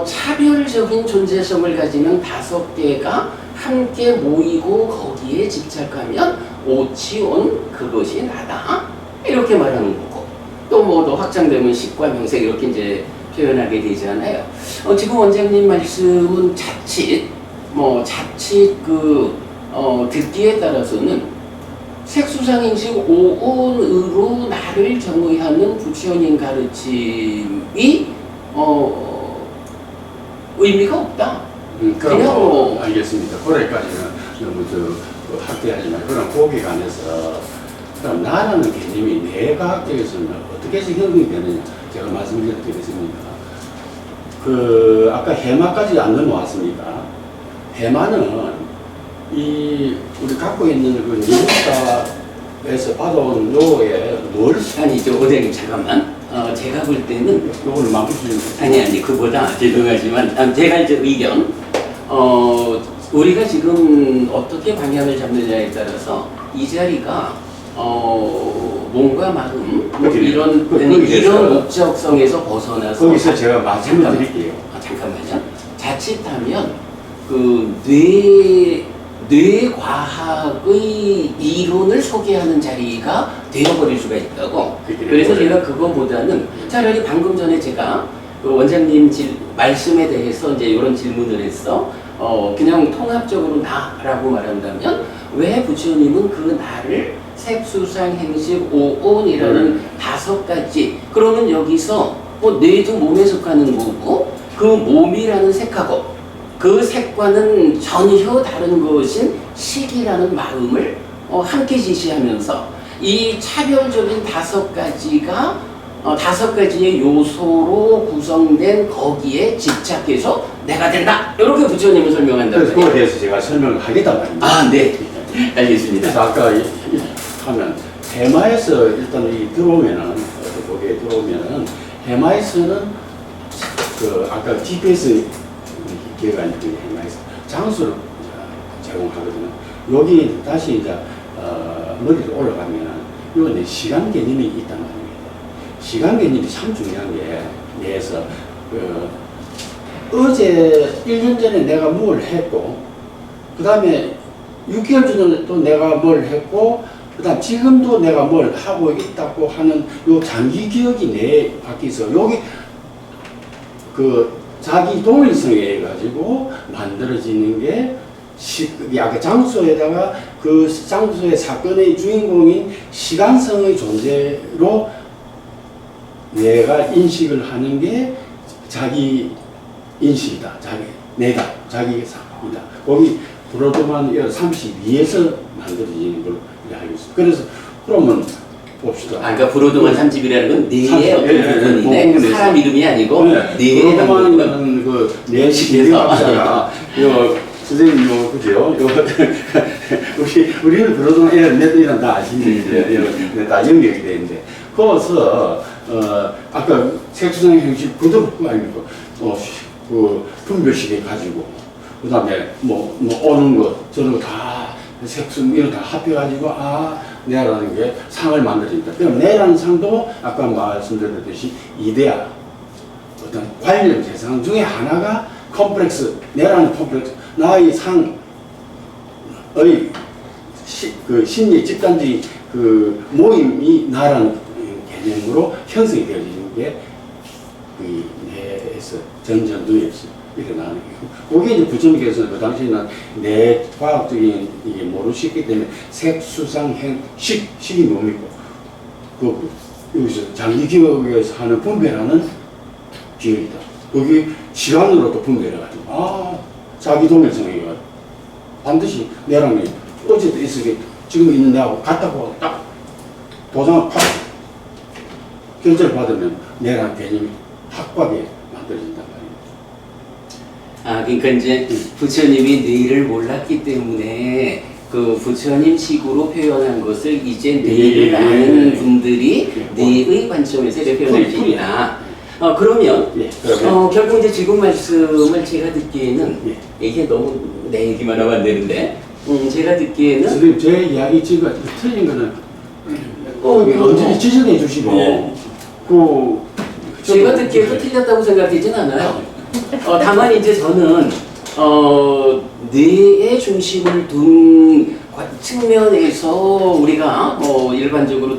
차별적인 존재성을 가지는 5개가 함께 모이고 거기에 집착하면 오치온 그것이 나다 이렇게 말하는 거고, 또 뭐 더 확장되면 식과 명색 이렇게 이제 표현하게 되잖아요. 지금 원장님 말씀은 자칫 듣기에 따라서는 색수상행식 오온으로 나를 정의하는 부처님 가르침이 의미가 없다. 그냥 뭐 알겠습니다. 그래까지는 너무 학대하지 말고 그럼 거기에 안에서 그럼 나라는 개념이 뇌과학적에서는 어떻게 해서 형성이 되느냐 제가 말씀을 드리겠습니다. 아까 해마까지 안 넘어왔습니까? 해마는 우리 갖고 있는 그 미국사에서 받아온 요에 뭘 아니죠. 원장님 잠깐만. 제가 볼 때는 요걸 마무리 아니 그보다 죄송하지만 제가 이제 의견 우리가 지금 어떻게 방향을 잡느냐에 따라서 이 자리가 몸과 마음 이런 목적성에서 벗어나서 거기서 제가 말씀을 드릴게요. 잠깐만요. 자칫하면 그 뇌과학의 이론을 소개하는 자리가 되어버릴 수가 있다고. 그래서 제가 그거보다는 차라리 방금 전에 제가 그 원장님 말씀에 대해서 이제 이런 질문을 했어. 그냥 통합적으로 나라고 말한다면 왜 부처님은 그 나를 색수상 행식 오온이라는 5가지, 그러면 여기서 뇌도 몸에 속하는 거고 그 몸이라는 색하고 그 색과는 전혀 다른 것인 식이라는 마음을 함께 지시하면서 이 차별적인 5가지가 5가지의 요소로 구성된 거기에 집착해서 내가 된다 이렇게 부처님은 설명한다. 그래서 그거에 대해서 제가 설명을 하겠단 말입니다. 네. 알겠습니다. 그래서 아까 하면 해마에서 일단 들어오면은 거기에 들어오면은 해마에서는 아까 GPS 기회가 있는 해마에서 장소를 제공하거든요. 여기 다시 이제 머리로 올라가면은 이건 시간 개념이 있단 말입니다. 시간 개념이 참 중요한 게 뇌에서 어제 1년 전에 내가 뭘 했고 그 다음에 6개월 전에 또 내가 뭘 했고 그 다음 지금도 내가 뭘 하고 있다고 하는 요 장기 기억이 뇌에 바뀌어서 여기 자기 동일성에 의해 가지고 만들어지는 게 아까 장소에다가 그 장소의 사건의 주인공인 시간성의 존재로 내가 인식을 하는 게 자기 인식이다. 내가 자기 사이다. 거기 브로드만 32에서 만들어지는 걸로 알고 있습니다. 그래서 그러면 봅시다. 그러니까 브로드만 30이라는 건 뇌의 어떤 부분인데 사람 이름이 아니고 뇌의 브로드만은 뇌 신경학자가 선생님 그죠? 우리는 브로드만 애들 다 아시는데 다 영역이 되는데 거기서 아까 색수상 형식 그대로 아닙니까? 분별식에 가지고 그 다음에 오는 것 저런 거 다 색순 이런 다 합해가지고 내라는 게 상을 만들어진다. 그럼 내라는 상도 아까 말씀드렸듯이 이데아 어떤 관련 대상 중에 하나가 컴플렉스 내라는 컴플렉스 나의 상의 심리 집단주의 모임이 나라는 개념으로 형성이 되어지는 게 뇌에서 전전 뇌에서 일어나는 거예요. 그게 이제 부처님께서 그 당시에는 내 과학적인 이게 모르시기 때문에 색수상행식, 식이 뭡니까? 그 여기서 장기 기억에서 하는 분별하는 기억이다. 거기 시간으로도 분별해가지고 자기 동일성이가 반드시 내랑 어제도 있었게 지금 있는 내하고 같다고 딱 도장을 팍 결제를 받으면 내랑 개념이 확고하게 만들어진단 말이에요. 그러니까 이제 부처님이 뇌를 몰랐기 때문에 그 부처님 식으로 표현한 것을 이제 뇌를 아는 분들이 뇌의 관점에서 이렇게 표현할 수 있다. 그러면 결국 이제 지금 말씀을 제가 듣기에는 이게 너무 내 얘기만 하면 안 되는데 제가 듣기에는 선생님 제 이야기 지금 틀린 거는 언제든지 지적해 주시고 제가 듣기에도 틀렸다고 생각되진 않아요. 다만 이제 저는 뇌의 중심을 둔 측면에서 우리가 일반적으로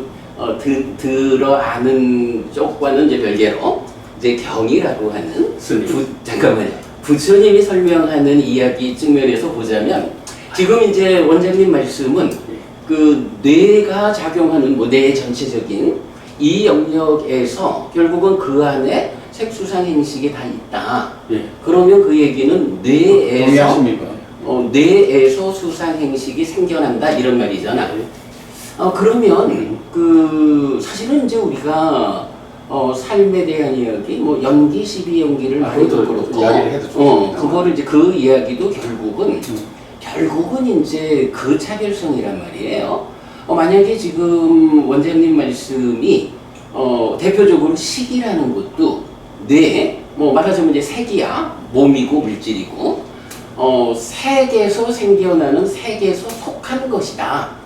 들어 아는 쪽과는 이제 별개로 이제 경이라고 하는 잠깐만요. 부처님이 설명하는 이야기 측면에서 보자면 지금 이제 원장님 말씀은 그 뇌가 작용하는 뇌 전체적인 이 영역에서 결국은 그 안에 색수상 행식이 다 있다. 그러면 그 얘기는 뇌에서 수상 행식이 생겨난다 이런 말이잖아. 그러면 그 사실은 이제 우리가 삶에 대한 이야기, 뭐 연기, 12연기를 말해도 그렇고, 그거를 이제 그 이야기도 결국은 이제 그 차별성이란 말이에요. 만약에 지금 원장님 말씀이 대표적으로 식이라는 것도 뭐 말하자면 이제 색이야, 몸이고 물질이고, 색에서 생겨나는 색에서 속한 것이다.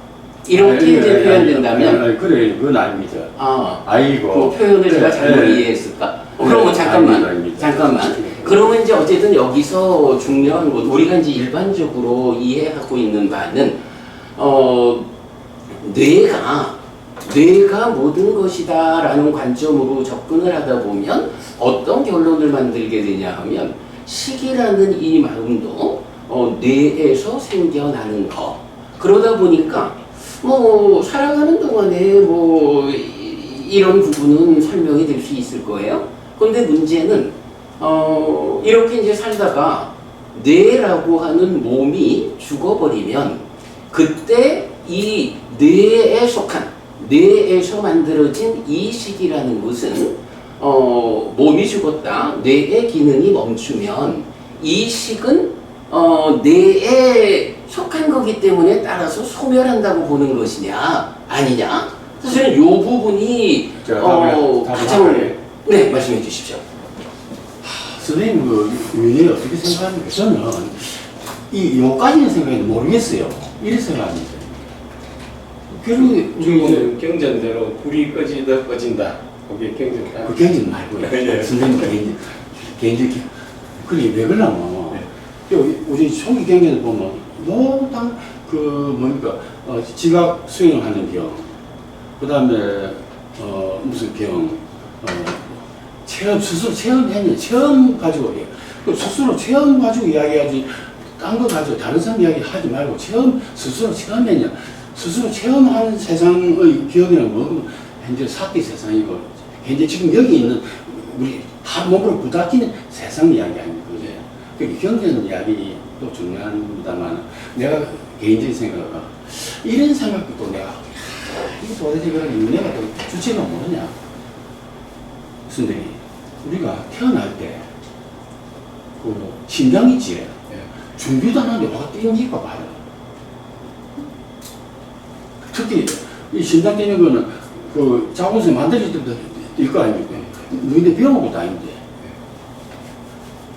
이렇게 이제 표현된다면 그래 그건 아닙니다. 그 표현을 제가 잘못 이해했을까? 그러면 잠깐만. 그러면 이제 어쨌든 여기서 중요한 것 우리가 이제 일반적으로 이해하고 있는 바는 뇌가 모든 것이다라는 관점으로 접근을 하다 보면 어떤 결론을 만들게 되냐 하면 식이라는 이 마음도 뇌에서 생겨나는 거. 그러다 보니까 뭐 살아가는 동안에 뭐 이런 부분은 설명이 될 수 있을 거예요. 그런데 문제는 이렇게 이제 살다가 뇌라고 하는 몸이 죽어버리면 그때 이 뇌에 속한 뇌에서 만들어진 이 식이라는 것은 몸이 죽었다, 뇌의 기능이 멈추면 이 식은 뇌에 속한 거기 때문에 따라서 소멸한다고 보는 것이냐 아니냐, 사실은 이 부분이 가장 말씀해 주십시오. 선생님 그 의뢰 어떻게 생각합니까? 저는 요까지는 생각이 모르겠어요. 이렇게 생각합니다. 우리는 경전대로 불이 꺼진다. 그게 경전이다. 그 경전 말고요. 선생님 개인적 그게 왜 그러냐면 우리 초기 경전을 보면 노당 지각 수행하는 병, 그 다음에 무슨 병, 스스로 체험했냐, 체험 가지고 스스로 체험 가지고 이야기하지 딴 거 가지고 다른 사람 이야기 하지 말고 스스로 체험했냐, 스스로 체험한 세상의 기억이란 뭐 현재 사기 세상이고 현재 지금 여기 있는 우리 다 몸으로 부닥치는 세상 이야기 아닙니까? 경전 이야기도 중요합니다만 내가 개인적인 생각은 이런 생각도 또 내가 이게 도대체 그런 윤회가 또 주체가 뭐냐? 선생님, 우리가 태어날 때 그 심장 있지? 준비도 안 하는데 와가 땡기가 봐요. 특히 이 심장 뛰는 거는 그 자궁에서 만들어질 때부터 뛸 거 아닙니까? 너희들 배워온 것도 아닌데.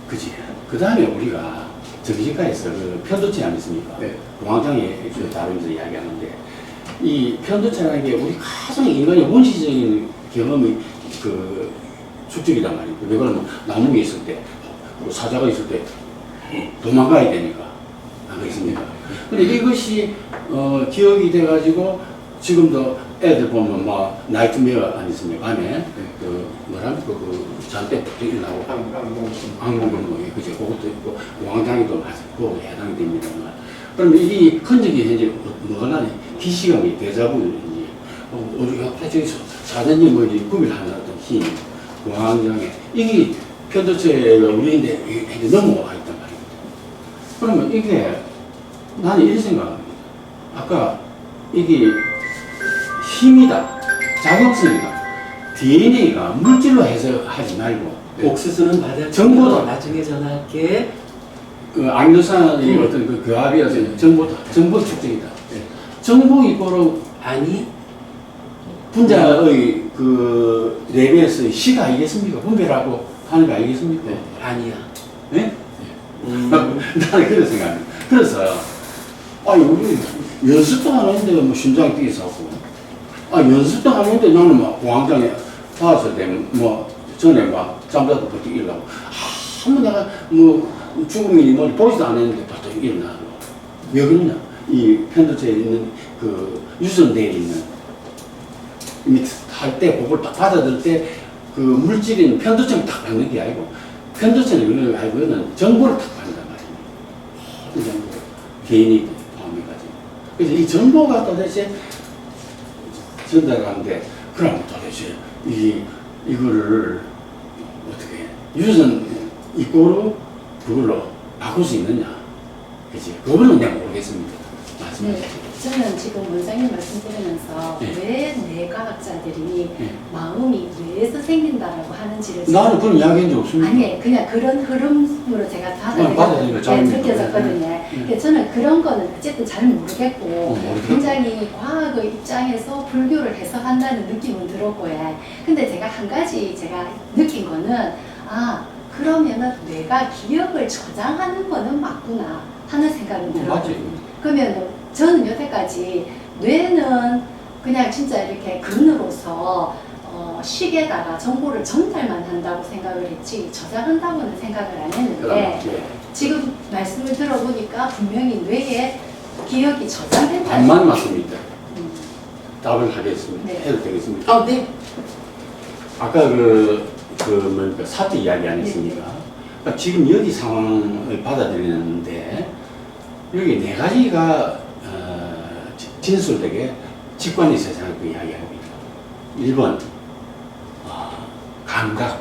그지? 그 다음에 우리가 정신과에서 그 편도체 아니습니까? 공황장애 다루면서 이야기하는데 이 편도체라는 게 우리 가장 인간의 원시적인 경험의 그 축적이란 말이에요. 왜 그러면 나무에 있을 때, 사자가 있을 때 도망가야 되니까. 안 그렇습니까? 근데 이것이 기억이 돼가지고 지금도 애들 보면 막 나이트메어 아니습니까? 밤에 그 뭐랍니까 그 잠때 또 일어나고 항공근무 그죠? 그것도 있고 왕장이도 맞고 해당이 됩니다만 그러면 이 흔적이 현재 뭐가 나니? 기시감이 대자분인지 우리가 저기 사장님 뭐 구비를 하는 어떤 힘 공황장애 이게 편도체가 우리인데 이게 넘어와 있단 말입니다. 그러면 이게 나는 이런 생각합니다. 아까 이게 힘이다, 작용성이다, DNA가 물질로 해석하지 말고 옥수수는 받아. 정보다. 나중에 전화할게. 그 아미노산의 어떤 그 교합이어서 정보다, 정보 축적이다. 정보 이꼬로 아니 분자의 그 레벨에서 시가 아니겠습니까? 분별하고 하는 거 아니겠습니까? 아니야. 네? 나는 그런 생각합니다. 그래서 아니 우리 연습도 하는데 뭐 심장이 뛰기 사고 연습도 하는데 나는 막 공황장애 받았을 때뭐 전에 막 잠자도 버티 일어나고 한번 내가 뭐 죽음이 뭐 보지도 않았는데 벌써 일어나고 왜 그러냐 이 편도체에 있는 그 유전대에 있는 할때 그걸 딱 받아들 때 그 물질인 편도체를 딱 받는 게 아니고 편도체는 그걸 알고는 정보를 딱 받는단 말입니다. 이 정보 개인이 포함해가지고 그래서 이 정보가 도대체 전달하는데 그럼 도대체 이거를 어떻게 유전 이꼬로 그걸로 바꿀 수 있느냐 그치 그거는 내가 모르겠습니다. 맞습니다. 네, 저는 지금 원장님 말씀드리면서 네. 왜 뇌과학자들이 네. 마음이 뇌에서 생긴다라고 하는지를 나는 그런 이야기한 적 없습니다. 아니 그냥 그런 흐름으로 제가 받아들이니까 잘 느껴졌거든요. 그러니까 저는 그런 거는 어쨌든 잘 모르겠고 모르겠고. 굉장히 과학의 입장에서 불교를 해석한다는 느낌은 들었고요. 근데 제가 한 가지 제가 느낀 거는 그러면은 뇌가 기억을 저장하는 거는 맞구나 하는 생각이 들어요. 맞지. 그러면 저는 여태까지 뇌는 그냥 진짜 이렇게 근으로서 식에다가 정보를 전달만 한다고 생각을 했지 저장한다고는 생각을 안 했는데 지금 말씀을 들어보니까 분명히 뇌에 기억이 저장된다. 반만 맞습니다. 답을 하겠습니다. 네. 해도 되겠습니다. 네. 아까 뭡니까 사태 이야기 안 했습니까? 그러니까 지금 여기 상황을 받아들이는데 여기 네 가지가 진술되게 직관의 세상을 그 이야기합니다. 1번 감각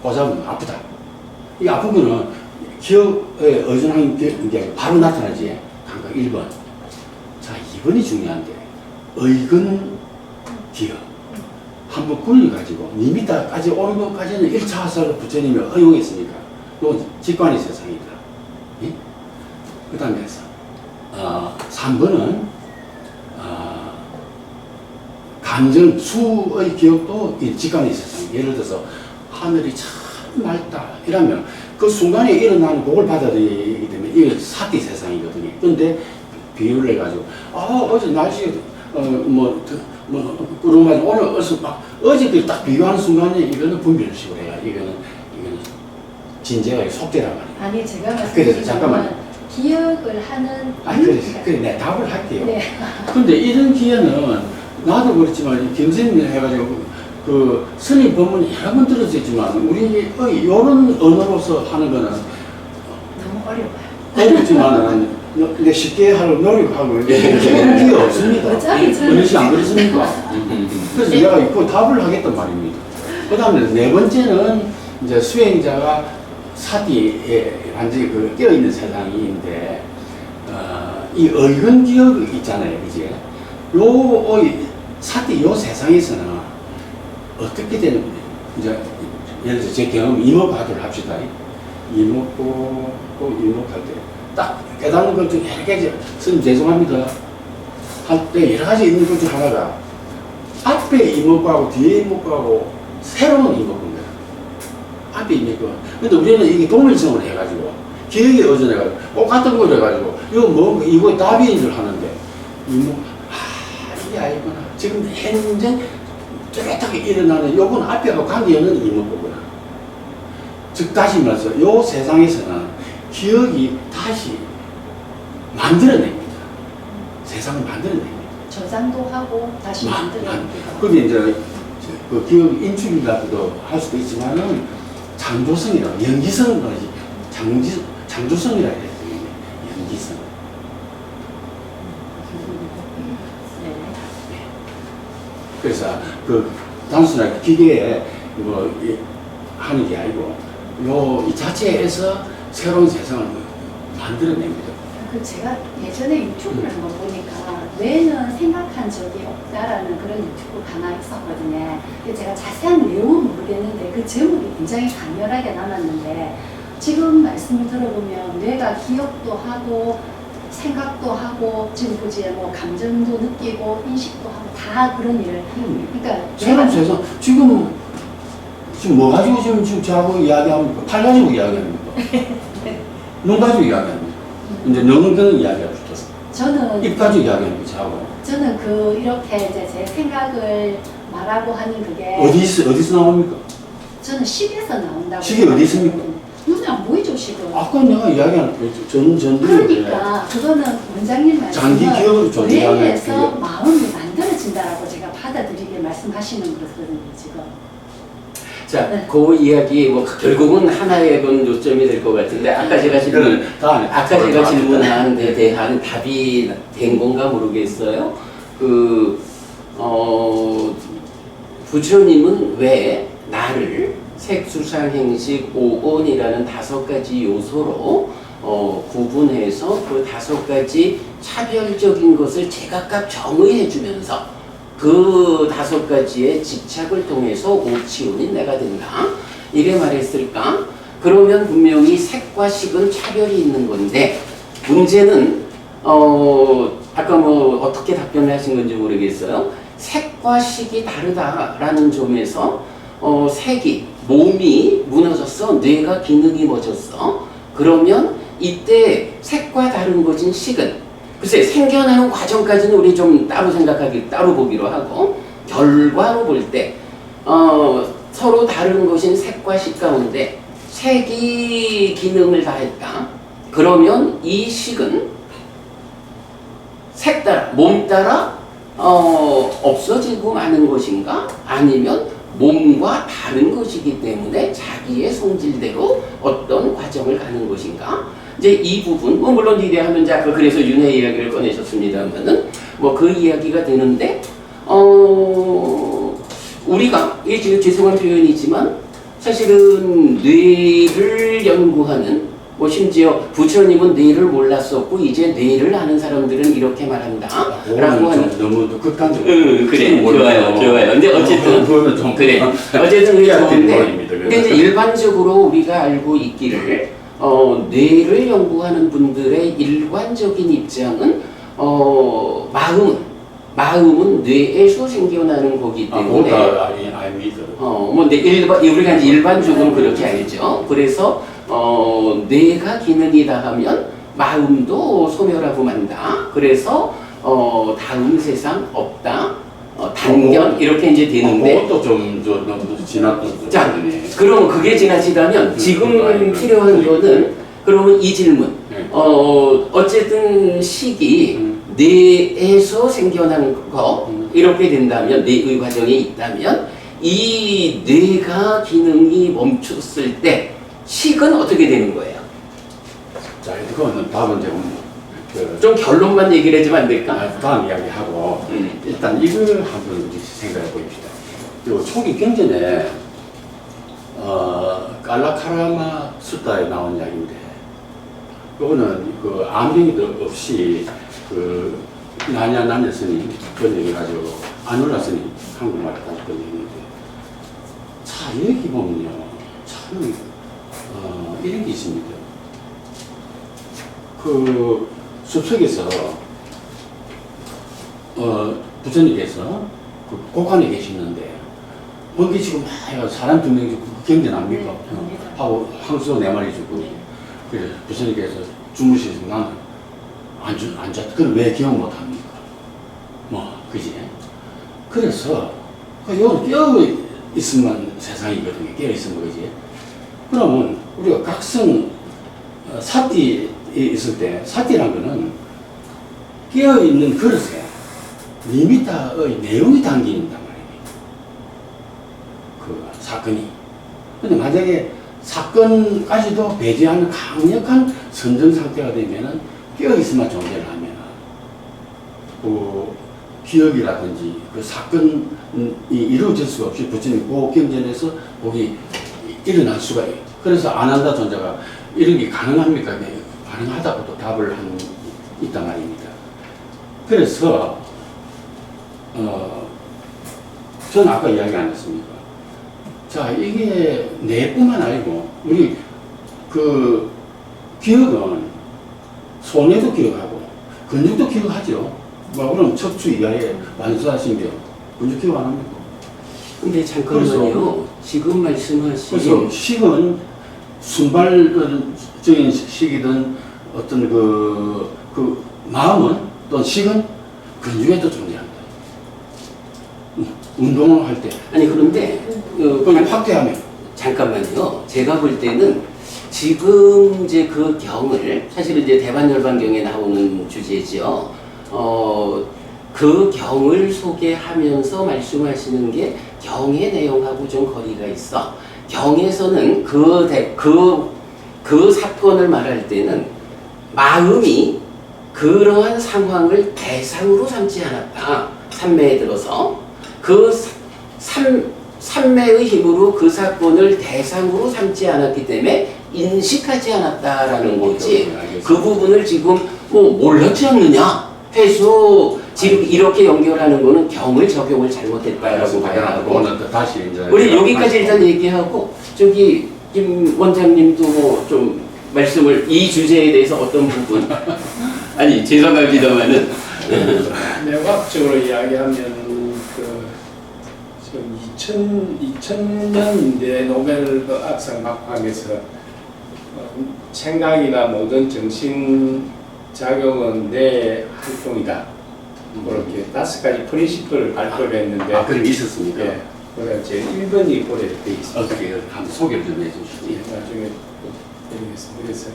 꽂아보면 아프다. 이 아픈 거는 기억에 의존한 게 바로 나타나지. 감각 1번. 자 2번이 중요한데 의근 기억. 한번 굴려가지고 2m까지 오는 것까지는 1차 화살로 부처님이 허용했으니까 이건 직관의 세상이다. 예? 그 다음에 3번은 감정, 수의 기억도 이 직관의 세상. 예를 들어서 하늘이 참 맑다 이러면 그 순간에 일어나는 그걸 받아들이기 때문에 이게 사티 세상이거든요. 그런데 비유를 해가지고 어제 날씨가 구름하지 오늘 어제들 딱 비교하는 순간에 이거는 분별식으로 해야 이거는 진제가 속죄란 말이에요. 아니 제가 그래서 말씀드린 잠깐만. 건 기억을 하는 그래 내가 답을 할게요. 네. 근데 이런 기회는 나도 그렇지만 김선생님 해가지고 그 스님 법문 여러 번 들었었지만 우리 이런 언어로서 하는 거는 너무 어려워요. 어렵지만은 근데 쉽게 하려고 노력하고 이런 기회 없습니다. 어차피 저는 그렇지 안 그렇습니까? 그래서 내가 그 답을 하겠단 말입니다. 그 다음에 네 번째는 이제 수행자가 사디에 완전히 그 깨어있는 세상인데, 이 의근 기억 있잖아요. 그지? 사디 요 세상에서는 어떻게 되는 거예요? 이제 예를 들어서 제 경험 이목화도를 합시다. 이목고 또 이목할 때 딱 깨닫는 것 중에 여러 가지, 선생님 죄송합니다. 할 때 여러 가지 있는 것 중 하나가 앞에 이목구하고 뒤에 이목구하고 새로운 이목구입니다. 앞에 이목구. 근데 우리는 이게 동일성을 해가지고 기억에 의존해가지고 똑같은 걸 해가지고 이거 답인 줄 하는데 이게 아니구나. 지금 현재 뚜렷하게 일어나는 요건 앞에하고 관계없는 이목구구나. 즉 다시 말해서 요 세상에서는 기억이 다시 만들어냅니다. 세상을 만들어냅니다. 저장도 하고 다시 만들어내기도 하고. 그게 이제 그 기업 인출이라고도 할 수도 있지만은 창조성이라 연기성 창조성이라 해야 되겠네. 연기성. 네. 그래서 그 단순하게 기계에 뭐 하는 게 아니고 이 자체에서 새로운 세상을 만들어냅니다. 그 제가 예전에 유튜브를 한번 보니까 뇌는 생각한 적이 없다라는 그런 유튜브가 하나 있었거든요. 근데 제가 자세한 내용은 모르겠는데 그 제목이 굉장히 강렬하게 남았는데 지금 말씀을 들어보면 뇌가 기억도 하고 생각도 하고 지금 보지 뭐 감정도 느끼고 인식도 하고 다 그런 일을 그러니까 새로운 세상 지금 뭐 가지고 지금 저하고 이야기합니까? 팔 가지고 이야기합니까? 눈 가지고 이야기합니까? 이제 능은 이야기가 붙었어. 저는 입 가지고 이야기하는 거 저하고. 저는 그 이렇게 이제 제 생각을 말하고 하는 그게 어디서 나옵니까? 저는 식에서 나온다고. 식이 어디 있습니까? 눈에 안 보이죠 식은. 아까 내가 이야기한 전들이 그러니까 그거는 원장님 장기 말씀은 기억으로 존재하는 뇌에서 기억. 마음이 만들어진다라고 제가 받아들이게 말씀하시는 거거든요 지금. 자, 네. 그 이야기 뭐 결국은 하나의 건 요점이 될 것 같은데 아까 제가 질문한 데 대한 답이 된 건가 모르겠어요. 부처님은 왜 나를 색수상행식 오온이라는 5가지 요소로 구분해서 그 5가지 차별적인 것을 제각각 정의해 주면서 그 5가지의 집착을 통해서 오치온이 내가 된다. 이래 말했을까? 그러면 분명히 색과 식은 차별이 있는 건데 문제는 아까 뭐 어떻게 답변을 하신 건지 모르겠어요. 색과 식이 다르다라는 점에서 색이 몸이 무너졌어. 뇌가 기능이 멎었어. 그러면 이때 색과 다른 것인 식은 글쎄 생겨나는 과정까지는 우리 좀 따로 따로 보기로 하고 결과로 볼 때 서로 다른 것인 색과 식 가운데 색이 기능을 다했다. 그러면 이 식은 색 따라 몸 따라 없어지고 마는 것인가? 아니면 몸과 다른 것이기 때문에 자기의 성질대로 어떤 과정을 가는 것인가? 이제 이 부분, 뭐 물론 이래하면 이제 아까 그래서 윤회 이야기를 꺼내셨습니다만은 뭐 그 이야기가 되는데 우리가 이게 지금 죄송한 표현이지만 사실은 뇌를 연구하는 뭐 심지어 부처님은 뇌를 몰랐었고 이제 뇌를 아는 사람들은 이렇게 말한다 라고 하는 너무 극단적. 그래 좋아요. 근데 어쨌든 그래 어쨌든 그게 좋은데 근데 이제 일반적으로 우리가 알고 있기를 뇌를 연구하는 분들의 일관적인 입장은 마음은 뇌에서 생겨나는 거기 때문에 우리가 이제 일반적으로 그렇게 알죠. 그래서 뇌가 기능이 다하면 마음도 소멸하고 만다. 그래서 다음 세상 없다. 단견 이렇게 이제 되는데 그것도 좀 지났던. 자, 그럼 그게 지나치다면 지금 필요한 거는 그러면 이 질문. 어쨌든 식이 뇌에서 생겨난 거 이렇게 된다면 뇌의 과정에 있다면 이 뇌가 기능이 멈췄을 때 식은 어떻게 되는 거예요? 자, 이거는 답은 좀 결론만 얘기를 해주면 안 될까? 다음 이야기하고 일단 이걸 한번 생각해 보십시다. 요 초기 경전에 깔라카라마 수다에 나온 이야기인데 요거는 그 암경이도 없이 그 나냐 스님 번역해가지고 아놀라 스님 한국말에 다 번역했는데 자 여기 보면요 참 이런 게 있습니다. 그 숲속에서 부처님께서 그 고관에 계시는데 번개 지금 막 사람 2명 죽고 경전합니까? 네, 하고 항수 4마리 죽고 네. 그래서 부처님께서 주무시면서 나는 안 잤다. 그럼 왜 기억 못 합니까? 뭐 그지? 그래서 여기 깨어 있으면 세상이거든요. 깨어 있으면 그지? 그러면 우리가 각성 사띠에 있을 때 사띠란 거는 깨어 있는 그릇에 리미터의 내용이 담긴단 말이에요. 그 사건이. 근데 만약에 사건까지도 배제하는 강력한 선정 상태가 되면은 깨어있으면 존재를 하면은 그 기억이라든지 그 사건이 이루어질 수가 없이 부처님 그 경전에서 거기 일어날 수가 있어요. 그래서 안한다 존재가 이런 게 가능합니까? 네, 가능하다고 또 답을 있단 말입니다. 그래서 저는 아까 이야기 안 했습니까? 자, 이게 뇌뿐만 아니고 우리 그 기억은 손에도 기억하고 근육도 기억하죠. 뭐 그럼 척추 이하에 만수하신겨 근육 기억 안 합니까? 근데 잠깐만요. 지금 말씀하신 그래서 식은 순발적인 식이든 어떤 그 마음은 또 식은 근육에도 존재한다. 운동을 할 때. 아니 그런데 그걸 확대하면. 잠깐만요. 제가 볼 때는 지금 이제 그 경을 사실은 이제 대반열반경에 나오는 주제죠. 그 경을 소개하면서 말씀하시는 게 경의 내용하고 좀 거리가 있어. 경에서는 그 사건을 말할 때는 마음이 그러한 상황을 대상으로 삼지 않았다. 삼매에 들어서 그 삼매의 힘으로 그 사건을 대상으로 삼지 않았기 때문에 인식하지 않았다라는 거지. 그 부분을 지금 뭐 몰랐지 않느냐 해서 지금 이렇게 연결하는 거는 경을 적용을 잘못했다라고 봐야 하고. 다시 이제 우리 여기까지 일단 얘기하고 저기 김 원장님도 뭐 좀 말씀을 이 주제에 대해서 어떤 부분 아니 죄송합니다만은 내과학적으로 이야기하면 지금 2000년대 노벨 의학상 박학에서 생각이나 모든 정신 작용은 내 활동이다. 그렇게 5가지 프린시플을 발표를 했는데 그런 게 있었습니까? 예, 그래 제 1번이 고려돼 있습니다. 어떻게 한번 소개를 좀 해주시죠. 예, 나중에 드리겠습니다. 그래서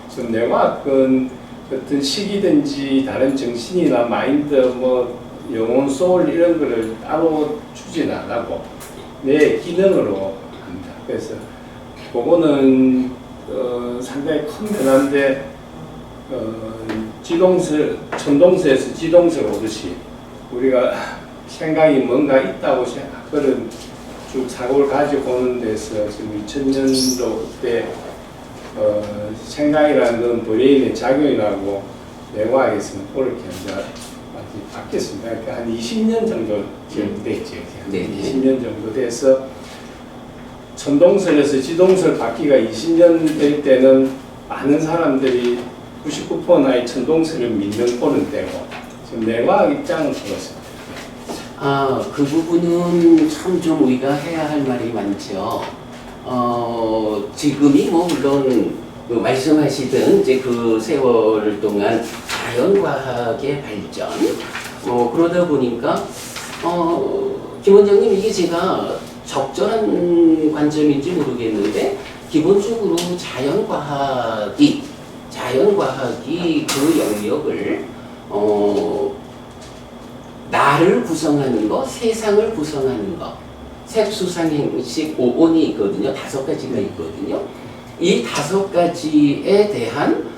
지금 뇌과학은 어떤 식이든지 다른 정신이나 마인드, 뭐 영혼, 소울 이런 거를 따로 추진 안 하고 내 기능으로 합니다. 그래서 그거는 상당히 큰 변화인데 천동세에서 지동세 오듯이 우리가 생각이 뭔가 있다고 그런 쭉 사고를 가지고 오는 데서 지금 2000년도 때 생각이라는 건 브레인의 작용이라고 뇌과학에서는 그렇게 이제 많이 바뀌었습니다. 그러니까 한 20년 정도 지금 됐죠. 네. 20년 정도 돼서 천동설에서 지동설 바뀌가 20년 될 때는 많은 사람들이 99%나 이 천동설을 믿는 꼴은 되고 지금 뇌과학 입장은 그렇습니다. 그 부분은 참 좀 우리가 해야 할 말이 많죠. 지금이 뭐 물론 그 말씀하시던 이제 그 세월 동안 자연과학의 발전, 그러다 보니까 김 원장님 이게 제가 적절한 관점인지 모르겠는데 기본적으로 자연과학이 그 영역을 나를 구성하는 거, 세상을 구성하는 거, 색수상행식 5번이 있거든요. 5가지가 있거든요. 이 5가지에 대한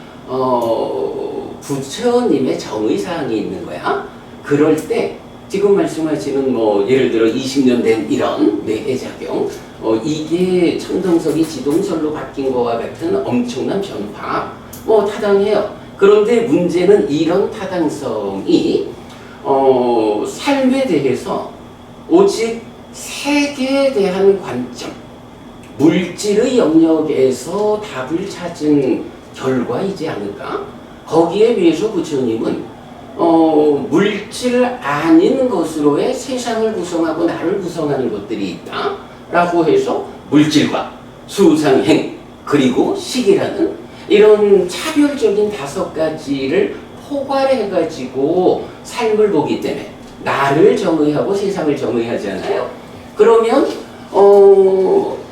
부처님의 정의사항이 있는 거야. 그럴 때 지금 말씀하시는 뭐 예를 들어 20년 된 이런 뇌해작용, 이게 천동설이 지동설로 바뀐 거와 같은 엄청난 변화, 타당해요. 그런데 문제는 이런 타당성이 삶에 대해서 오직 세계에 대한 관점, 물질의 영역에서 답을 찾은 결과이지 않을까? 거기에 비해서 부처님은 물질 아닌 것으로의 세상을 구성하고 나를 구성하는 것들이 있다 라고 해서 물질과 수상행 그리고 식이라는 이런 차별적인 5가지를 포괄해가지고 삶을 보기 때문에 나를 정의하고 세상을 정의하잖아요. 그러면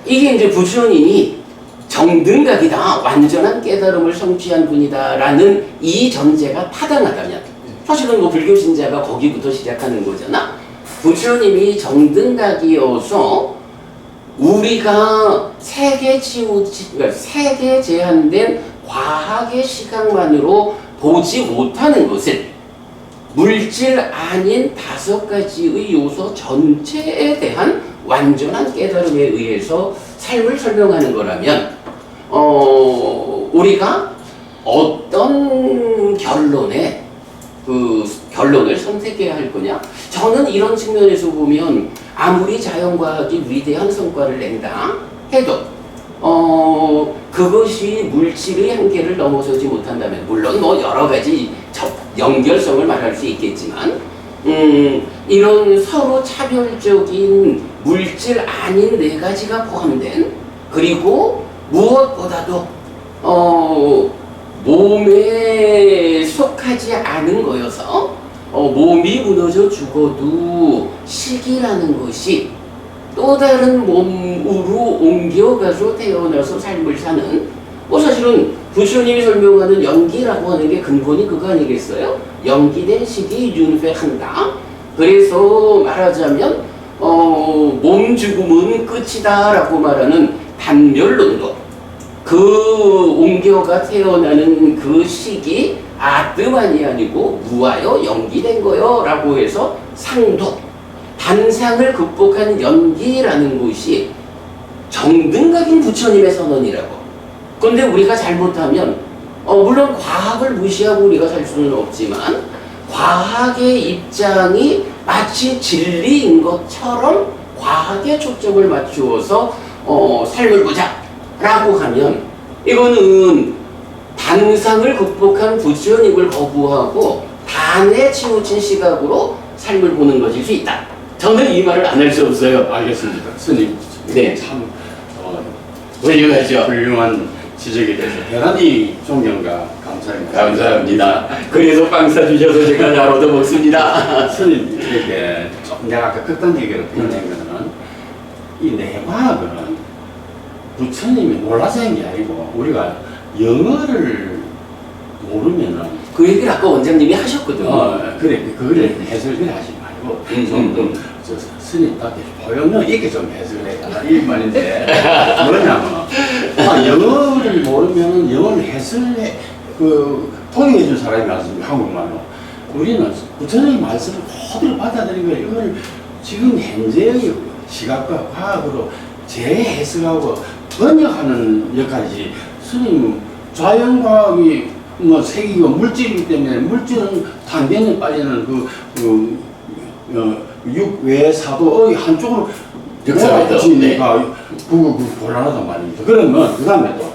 이게 이제 부처님이 정등각이다, 완전한 깨달음을 성취한 분이다라는 이 전제가 타당하다면 사실은 뭐 불교 신자가 거기부터 시작하는 거잖아. 부처님이 정등각이어서 우리가 그러니까 세계 제한된 과학의 시각만으로 보지 못하는 것을 물질 아닌 5가지의 요소 전체에 대한 완전한 깨달음에 의해서 삶을 설명하는 거라면 우리가 어떤 결론을 선택해야 할 거냐? 저는 이런 측면에서 보면 아무리 자연과학이 위대한 성과를 낸다 해도 그것이 물질의 한계를 넘어서지 못한다면, 물론 뭐 여러 가지 연결성을 말할 수 있겠지만 이런 서로 차별적인 물질 아닌 4가지가 포함된, 그리고 무엇보다도 몸에 속하지 않은 거여서 몸이 무너져 죽어도 식이라는 것이 또 다른 몸으로 옮겨가서 태어나서 삶을 사는, 사실은 부처님이 설명하는 연기라고 하는 게 근본이 그거 아니겠어요? 연기된 식이 윤회한다. 그래서 말하자면 몸 죽음은 끝이다 라고 말하는 단멸론도, 그 옮겨가 태어나는 그 식이 아뜸만이 아니고 무하여 연기된 거요 라고 해서 상도, 단상을 극복한 연기라는 것이 정등각인 부처님의 선언이라고. 그런데 우리가 잘못하면 물론 과학을 무시하고 우리가 살 수는 없지만 과학의 입장이 마치 진리인 것처럼 과학에 초점을 맞추어서 삶을 보자 라고 하면 이거는 단상을 극복한 부처님을 거부하고 단에 치우친 시각으로 삶을 보는 것일 수 있다. 저는 이 말을 안 할 수 없어요. 알겠습니다. 스님, 네. 참 훌륭하죠. 훌륭한 지적에 대해서 대단히 존경과 감사합니다. 감사합니다. 그래서 빵 사주셔서 제가 나눠도 먹습니다. 스님, 이렇게 내가 아까 극단적으로 표현한 거는 이 내과학은 부처님이 몰라서 한 게 아니고 우리가 영어를 모르면은 그 얘기를 아까 원장님이 하셨거든요. 그래 그거를 해석을 하지 말고 좀 스님한테 보여면 이렇게 좀 해석을 해달라 이 말인데 뭐냐면 영어를 모르면 영어를 해석해 통역해 줄 사람이 많습니다. 한국말로. 우리는 부처님의 말씀을 그대로 받아들인 거예요. 이걸 지금 현재의 시각과 과학으로 재해석하고 번역하는 역할이지. 스님 자연과학이 뭐 세계가 물질이기 때문에 물질은 단변에 빠지는 육외사도의 한쪽으로 역사가 그 곤란하단 말입니다. 그러면 그 다음에 또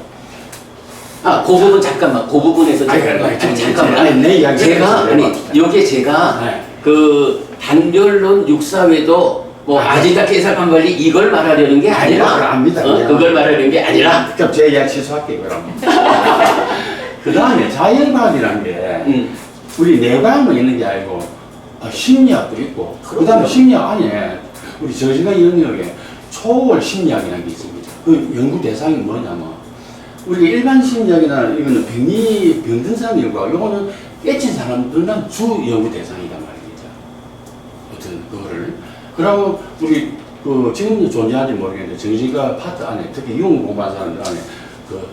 그 부분 잠깐만, 그 부분에서 잠깐만. 내 이야기 제가 여기에 제가 네. 그 단별론 육사회도 뭐 아지다 계사관관리 이걸 말하려는 게 아니라 압니다. 그걸 말하려는 게 아니라 그럼 제 이야기 취소할게요. 그럼 그 다음에 자연과학이라는 게 우리 내과학만 있는 게 아니고 심리학도 있고 그 다음에 심리학 안에 우리 저지가 영역에 초월 심리학이라는 게 있습니다. 그 연구 대상이 뭐냐면 우리가 일반 심리학이나 이거는 병든 사람들과 요거는 깨친 사람들만 주 연구 대상이란 말입니다. 어떤 그거를 그러고 우리 지금도 존재하는지 모르겠는데 정신과 파트 안에 특히 융 공부한 사람들 안에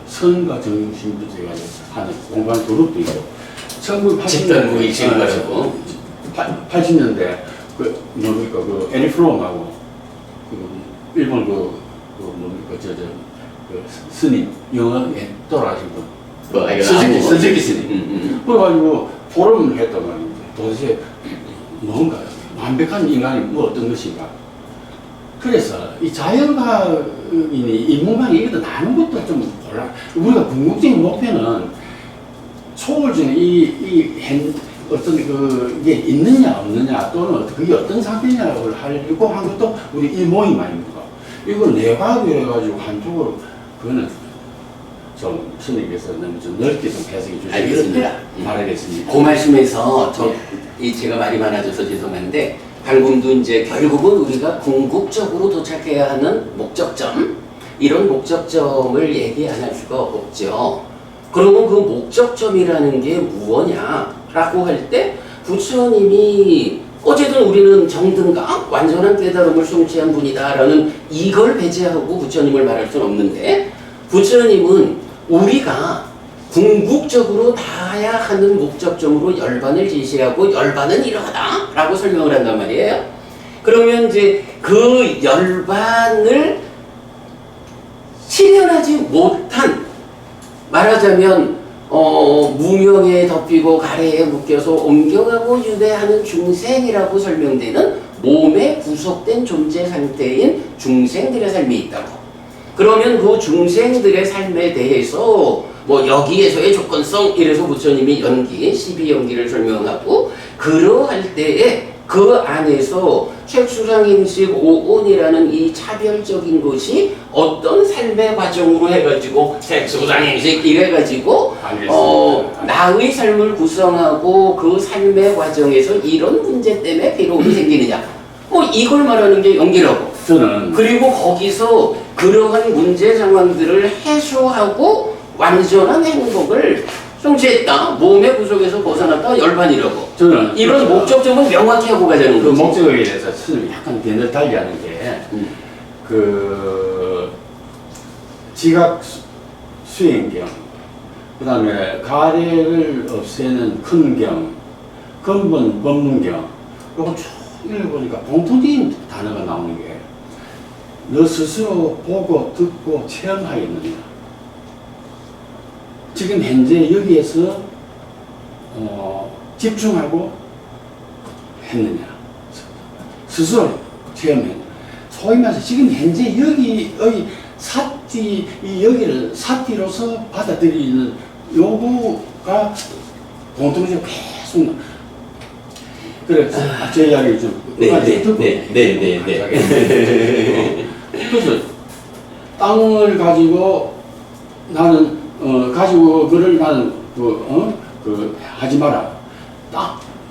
선과 정신부터 해가지고 하는 공부한 그룹도 있고 1980년대 80년대 애니 프롬하고 일본 스님 영어에 돌아가신 분 스즈키 스님 그래가지고 포럼을 했단 말입니다. 도대체 뭔가 완벽한 인간이 뭐 어떤 것인가. 그래서 이 자연과학이니 인문학이 이것도 나눈 것도 좀 곤란. 우리가 궁극적인 목표는 초월적인 어떤 그게 있느냐 없느냐 또는 그게 어떤 상태냐를 하려고 한 것도 우리 이 모임 아닙니까? 이걸 내과학으로 해가지고 한쪽으로 그거는 좀 스님께서 너무 좀 넓게 좀 해석해 주시면 알겠습니다. 말하겠습니다. 그 말씀에서 제가 말이 많아져서 죄송한데 방금도 이제 결국은 우리가 궁극적으로 도착해야 하는 목적점, 이런 목적점을 얘기 안 할 수가 없죠. 그러면 그 목적점이라는 게 무엇냐라고 할 때 부처님이 어쨌든 우리는 정든가 완전한 깨달음을 성취한 분이다라는 이걸 배제하고 부처님을 말할 수는 없는데 부처님은 우리가 궁극적으로 닿아야 하는 목적점으로 열반을 제시하고 열반은 이러하다라고 설명을 한단 말이에요. 그러면 이제 그 열반을 실현하지 못한 말하자면 무명에 덮이고 가래에 묶여서 옮겨가고 유배하는 중생이라고 설명되는 몸에 구속된 존재 상태인 중생들의 삶이 있다고. 그러면 그 중생들의 삶에 대해서 뭐 여기에서의 조건성 이래서 부처님이 연기, 12연기를 설명하고 그러할 때에 그 안에서 책수상행식 5온이라는 이 차별적인 것이 어떤 삶의 과정으로 해가지고 책수상행식 이래가지고 나의 삶을 구성하고 그 삶의 과정에서 이런 문제 때문에 괴로움이 생기느냐 뭐 이걸 말하는 게 연기라고. 저는 그리고 거기서 그러한 문제 상황들을 해소하고 완전한 행복을 성취했다. 몸의 구속에서 벗어났다. 열반이라고. 저는 이런 목적점은 명확히 하고 가자는 그 거지. 목적에 대해서 저는 약간 견을 달리하는 게 그 지각 수행경, 그 다음에 가래를 없애는 큰경, 근본 법문경, 요거 쭉 읽어보니까 공통적인 단어가 나오는 게 너 스스로 보고 듣고 체험하였느냐. 지금 현재 여기에서 집중하고 했느냐. 스스로 체험했느냐. 소위 말해서 지금 현재 여기의 사티, 여기를 사티로서 받아들이는 요구가 공통적으로 계속 그래서 제 이야기를 좀 듣고 그래서 땅을 가지고 나는 가지고 그를 나는 하지 마라.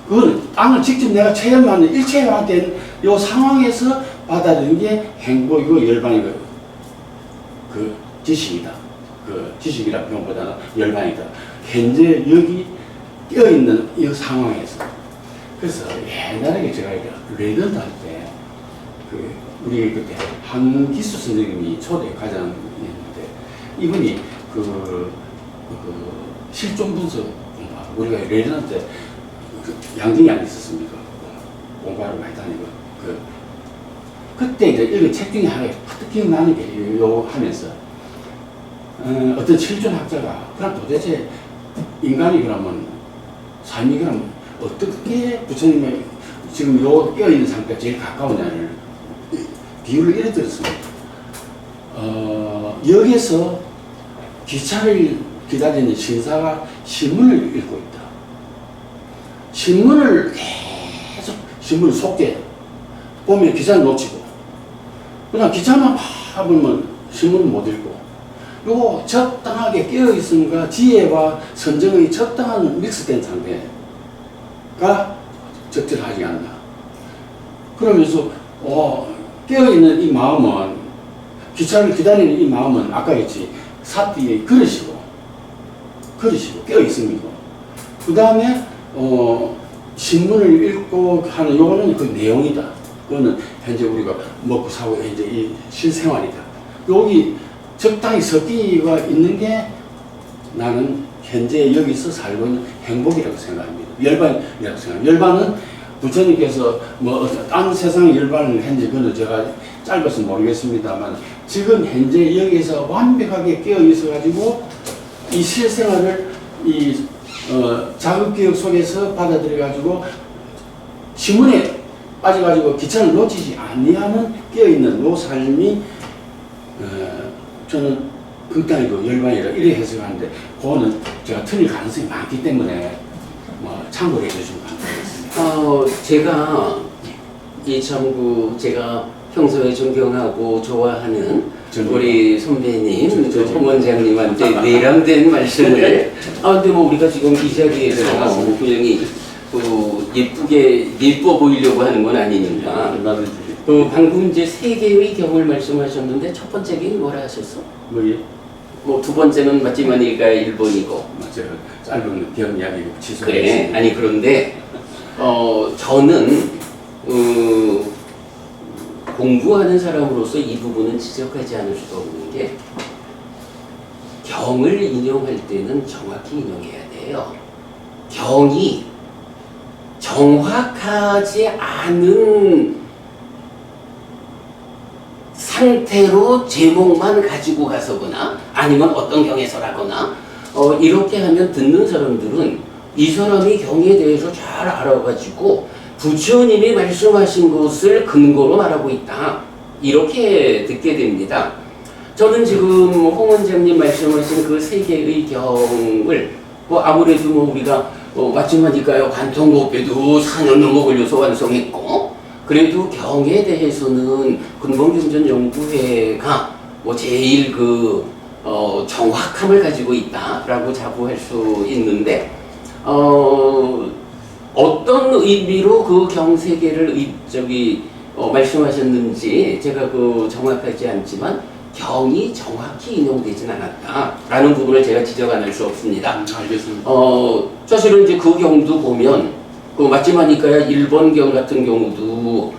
그 땅을 직접 내가 체험하는 일체화된 요 상황에서 받아들이는 게 행복이고 열반이고 그 지식이다. 그 지식이라 표현보다는 열반이다. 현재 여기 끼어 있는 이 상황에서. 그래서 옛날에 제가 레전드 할 때 우리 그때 한기수 선생님이 초대 과장이었는데 이분이 실존 분석 우리가 레전드 때 양정이 안 있었습니까? 공부하러 많이 다니고 그때 이제 읽은 책 중에 하나가 퍼뜩 기억나는 게 요 하면서 어떤 실존 학자가 그럼 도대체 인간이 그러면 삶이 그러면 어떻게 부처님의 지금 요 깨어있는 상태가 제일 가까우냐를 비유를 이래 들었습니다. 여기서 기차를 기다리는 신사가 신문을 읽고 있다. 신문을 계속 신문을 속게 보면 기차를 놓치고 그냥 기차만 막 보면 신문을 못 읽고 요 적당하게 깨어있음과 지혜와 선정의 적당한 믹스된 상태가 적절하지 않나. 그러면서 깨어있는 이 마음은 기차를 기다리는 이 마음은 아까 했지 사띠의 그릇이고 깨어있음이고 그 다음에 신문을 읽고 하는 요거는 그 내용이다. 그거는 현재 우리가 먹고 사고 현재 이 실생활이다. 여기 적당히 섞이가 있는 게 나는 현재 여기서 살고 있는 행복이라고 생각합니다. 열반이라고 생각합니다. 열반은 부처님께서 뭐 딴 세상의 열반을 했는지 그건 제가 짧아서 모르겠습니다만 지금 현재 여기서 완벽하게 깨어 있어 가지고 이 실생활을 이 자극기억 속에서 받아들여 가지고 신문에 빠져가지고 기차를 놓치지 아니하는 깨어 있는 요 삶이 저는 극단이고 열반이라 이래 해석하는데 그거는 제가 틀릴 가능성이 많기 때문에 뭐 참고를 해주시면 감사하겠습니다. 제가 이참구 제가 평소에 존경하고 좋아하는 우리 선배님, 홍 원장님한테 내랑된 말씀을 근데 뭐 우리가 지금 이 자리에서 분명히 예뻐 보이려고 하는 건 아니니까 방금 이제 세 개의 경을 말씀하셨는데 첫 번째 게 뭐라 하셨어? 뭐 두 번째는 맞지만이가 일본이고 제가 짧은 경 이야기 취소했습니다. 그래. 아니 그런데 저는 공부하는 사람으로서 이 부분은 지적하지 않을 수가 없는 게 경을 인용할 때는 정확히 인용해야 돼요. 경이 정확하지 않은 상태로 제목만 가지고 가서거나 아니면 어떤 경에서라거나 이렇게 하면 듣는 사람들은 이 사람이 경에 대해서 잘 알아가지고 부처님이 말씀하신 것을 근거로 말하고 있다. 이렇게 듣게 됩니다. 저는 지금 홍 원장님 말씀하신 그 세 개의 경을 아무래도 우리가 마찬가지가요 관통법에도 4년 넘어 걸려서 완성했고 그래도 경에 대해서는 근본경전연구회가 제일 정확함을 가지고 있다라고 자부할 수 있는데 어떤 의미로 그 경세계를 말씀하셨는지 제가 정확하지 않지만 경이 정확히 인용되진 않았다라는 부분을 제가 지적 안 할 수 없습니다. 알겠습니다. 사실은 이제 그 경도 보면 마지막이니까야 일본 경 같은 경우도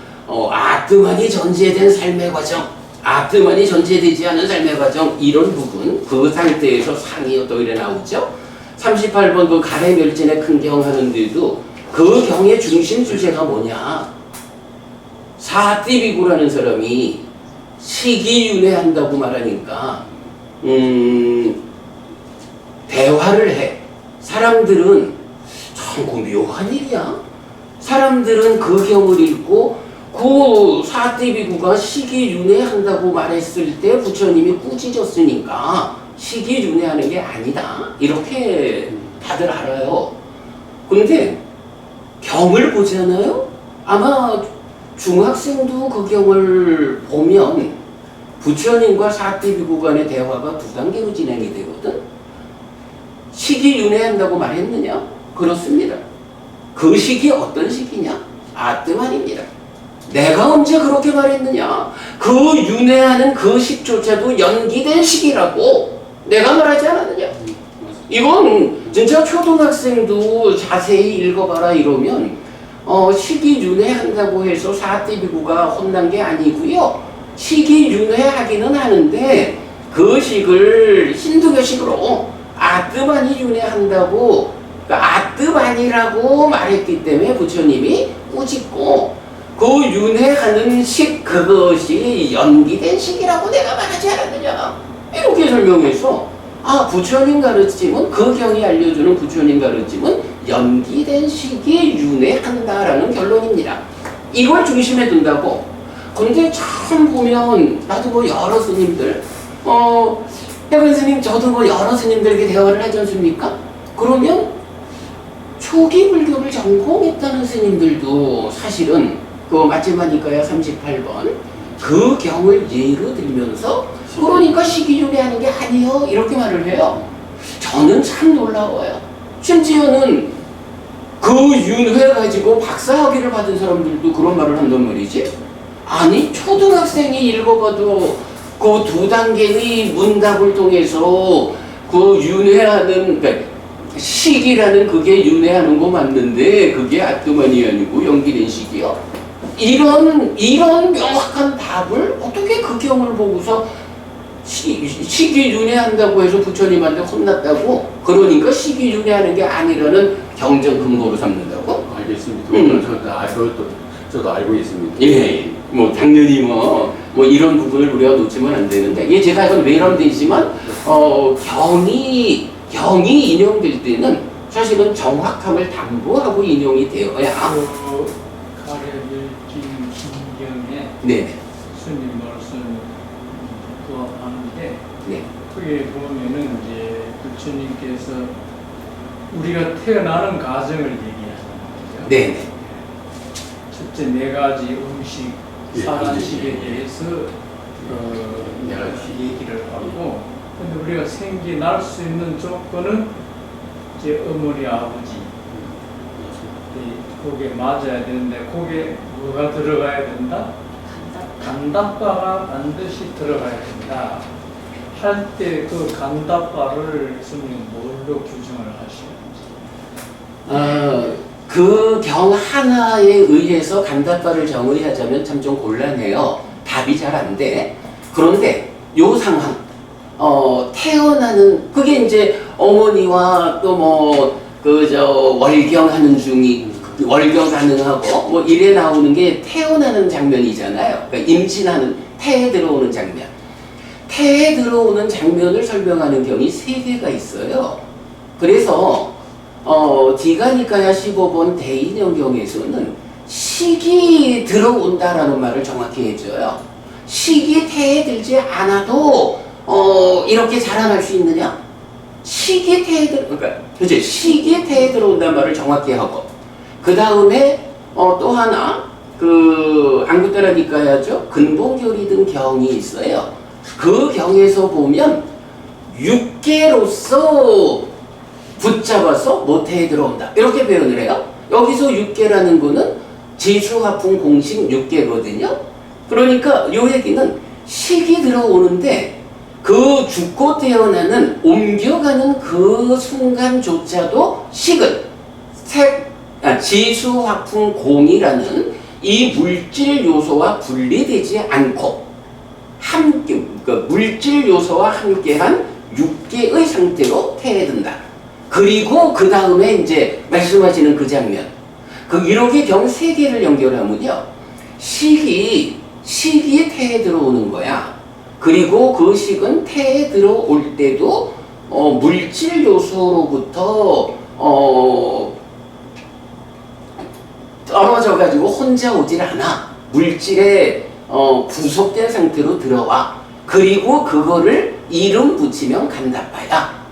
아뜨만이 전제된 삶의 과정, 아뜨만이 전제되지 않은 삶의 과정 이런 부분 그 상태에서 상이 또 이래 나오죠. 38번 그 가래멸진의 큰 경 하는데도 그 경의 중심 주제가 뭐냐? 사띠비구라는 사람이 시기윤회한다고 말하니까 대화를 해. 사람들은 참 묘한 일이야. 사람들은 그 경을 읽고 그 사띠비구가 시기윤회한다고 말했을 때 부처님이 꾸짖었으니까 시기윤회하는 게 아니다. 이렇게 다들 알아요. 근데 경을 보잖아요? 아마 중학생도 그 경을 보면 부처님과 사띠비구 간의 대화가 두 단계로 진행이 되거든. 시기윤회한다고 말했느냐? 그렇습니다. 그 시기 어떤 시기냐? 아뜨만입니다. 내가 언제 그렇게 말했느냐? 그 윤회하는 그 시조차도 연기된 시기라고 내가 말하지 않았느냐? 이건 진짜 초등학생도 자세히 읽어봐라 이러면 시기윤회한다고 해서 사띠비구가 혼난 게 아니고요. 시기윤회하기는 하는데 그 식을 힌두교식으로 아뜨만이 윤회한다고 아뜨만이라고 말했기 때문에 부처님이 꾸짖고 그 윤회하는 식 그것이 연기된 식이라고 내가 말하지 않았느냐 이렇게 설명해서 부처님 가르침은 그 경이 알려주는 부처님 가르침은 연기된 식이 윤회한다라는 결론입니다. 이걸 중심에 둔다고. 근데 참 보면 나도 여러 스님들 해근 스님 저도 여러 스님들에게 대화를 하지 않습니까? 그러면 초기 불교를 전공했다는 스님들도 사실은 마지막이니까요 38번 그 경을 예로 들면서 그러니까 시기윤회하는 게 아니요 이렇게 말을 해요. 저는 참 놀라워요. 심지어는 그 윤회 가지고 박사학위를 받은 사람들도 그런 말을 한단 말이지. 아니 초등학생이 읽어봐도 그 두 단계의 문답을 통해서 그 윤회하는 그러니까 시기라는 그게 윤회하는 거 맞는데 그게 아뜨만이 아니고 연기된 시기요. 이런 명확한 답을 어떻게 그 경을 보고서 시기 윤회한다고 해서 부처님한테 혼났다고 그러니까 시기 윤회하는 게 아니라는 경전 근거로 삼는다고? 알겠습니다. 저도 알고 있습니다. 예, 당연히 이런 부분을 우리가 놓치면 안 되는데 제가 이건 외람되지만 경이 인용될 때는 사실은 정확함을 담보하고 인용이 되어야. 가래멸진 김경에 네. 스님 말씀 하는데 네. 그게 보면은 이제 부처님께서 우리가 태어나는 과정을 얘기하잖아요. 네. 첫째 네 가지 음식, 사란식에 대해서 얘기를 하고, 근데 우리가 생겨날 수 있는 조건은 이제 어머니 아버지 거기에 맞아야 되는데 거기에 뭐가 들어가야 된다? 간답바가 반드시 들어가야 된다. 할 때 그 간답바를 스님 뭘로 규정을 하시는지? 그 경 하나에 의해서 간다빠를 정의하자면 참 좀 곤란해요. 답이 잘 안 돼. 그런데 요 상황, 태어나는, 그게 이제 어머니와 또 뭐, 월경하는 중이, 월경 가능하고, 뭐 이래 나오는 게 태어나는 장면이잖아요. 그러니까 임신하는, 태에 들어오는 장면. 태에 들어오는 장면을 설명하는 경이 3개가 있어요. 그래서, 디가니카야 15번 대인연경에서는 식이 들어온다라는 말을 정확히 해줘요. 식이 태에 들지 않아도 이렇게 자라날 수 있느냐? 식이 태에 그러니까 그치? 식이 태에 들어온다는 말을 정확히 하고, 그 다음에 또 하나 그 앙구타라니까야죠. 근본교리 등 경이 있어요. 그 경에서 보면 육계로서 붙잡아서 모태에 들어온다 이렇게 표현을 해요. 여기서 육계라는 거는 지수화풍 공식 육계거든요. 그러니까 이 얘기는 식이 들어오는데 그 죽고 태어나는 옮겨가는 그 순간조차도 식은 지수화풍 공이라는 이 물질 요소와 분리되지 않고 함께, 그러니까 물질 요소와 함께한 육계의 상태로 태에 든다. 그리고 그 다음에 이제 말씀하시는 그 장면, 이렇게 경 3개를 연결하면요, 식이 태에 들어오는 거야. 그리고 그 식은 태에 들어올 때도 물질 요소로부터 떨어져 가지고 혼자 오질 않아. 물질에 구속된 상태로 들어와. 그리고 그거를 이름 붙이면 간다빠야.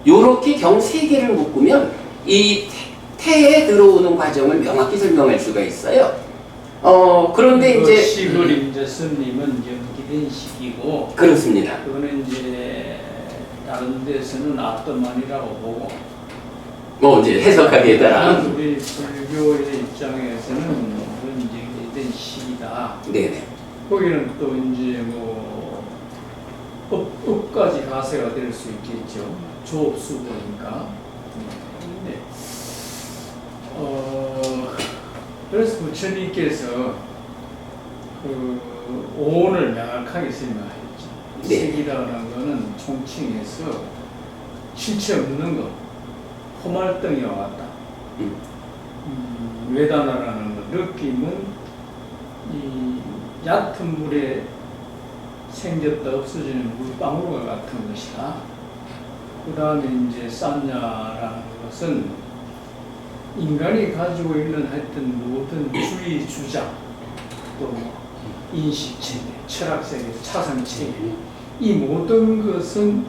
요렇게 경 3개를 묶으면 이 태에 들어오는 과정을 명확히 설명할 수가 있어요. 그런데 그 이제 식을 이제 스님은 연기된 식이고, 그렇습니다. 그거는 이제 다른 데서는 아트만이라고 보고, 이제 해석하기에 따라. 우리 불교의 입장에서는 연기된 식이다. 네네. 거기는 또 이제 뭐 업까지 가세가 될 수 있겠죠. 조업수보니까. 근데 그래서 부처님께서 그 오온을 명확하게 설명하셨죠. 네. 색이라는 거는 총칭해서 실체 없는 거, 포말덩이와 같다. 외다나라는 거, 느낌은 이 얕은 물에 생겼다 없어지는 물방울과 같은 것이다. 그 다음에 이제 쌈냐라는 것은 인간이 가지고 있는 하여튼 모든 주의 주장, 또 인식체계, 철학세계, 차상체계, 이 모든 것은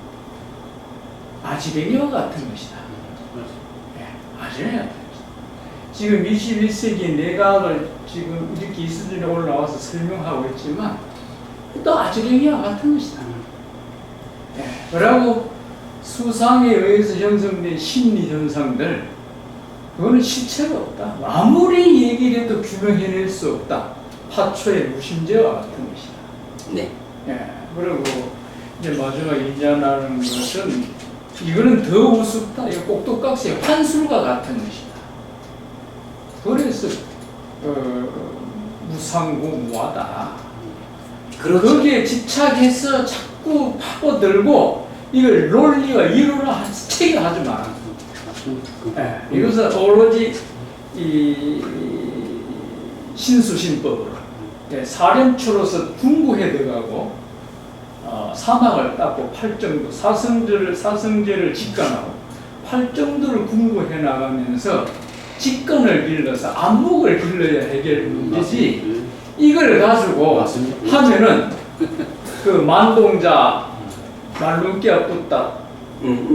아지랭이와 같은 것이다. 아지랭이 같은 것이다. 지금 21세기 내각을 지금 이렇게 이 수준에 올라와서 설명하고 있지만 또 아지랭이와 같은 것이다. 그러고 수상에 의해서 형성된 심리 현상들, 그거는 실체가 없다. 아무리 얘기를 해도 규명해낼 수 없다. 파초의 무심죄와 같은 것이다. 네. 그리고 이제 마지막 인자라는 것은 이거는 더 우습다. 이거 꼭두각시의 환술과 같은 것이다. 그래서 무상고무하다. 그렇죠. 거기에 집착해서 자꾸 파고들고 이걸 논리와 이론화 체계하지 마라. 이것은 오로지 이 신수신법으로 사령초로서 궁구해 들어가고 사막을 닦고 팔정도 사성제를 직관하고 팔정도를 궁구해 나가면서 직관을 길러서 안목을 길러야 해결 문제지. 이걸 가지고 맞습니다. 하면은 그 만동자 말눈기가 붙다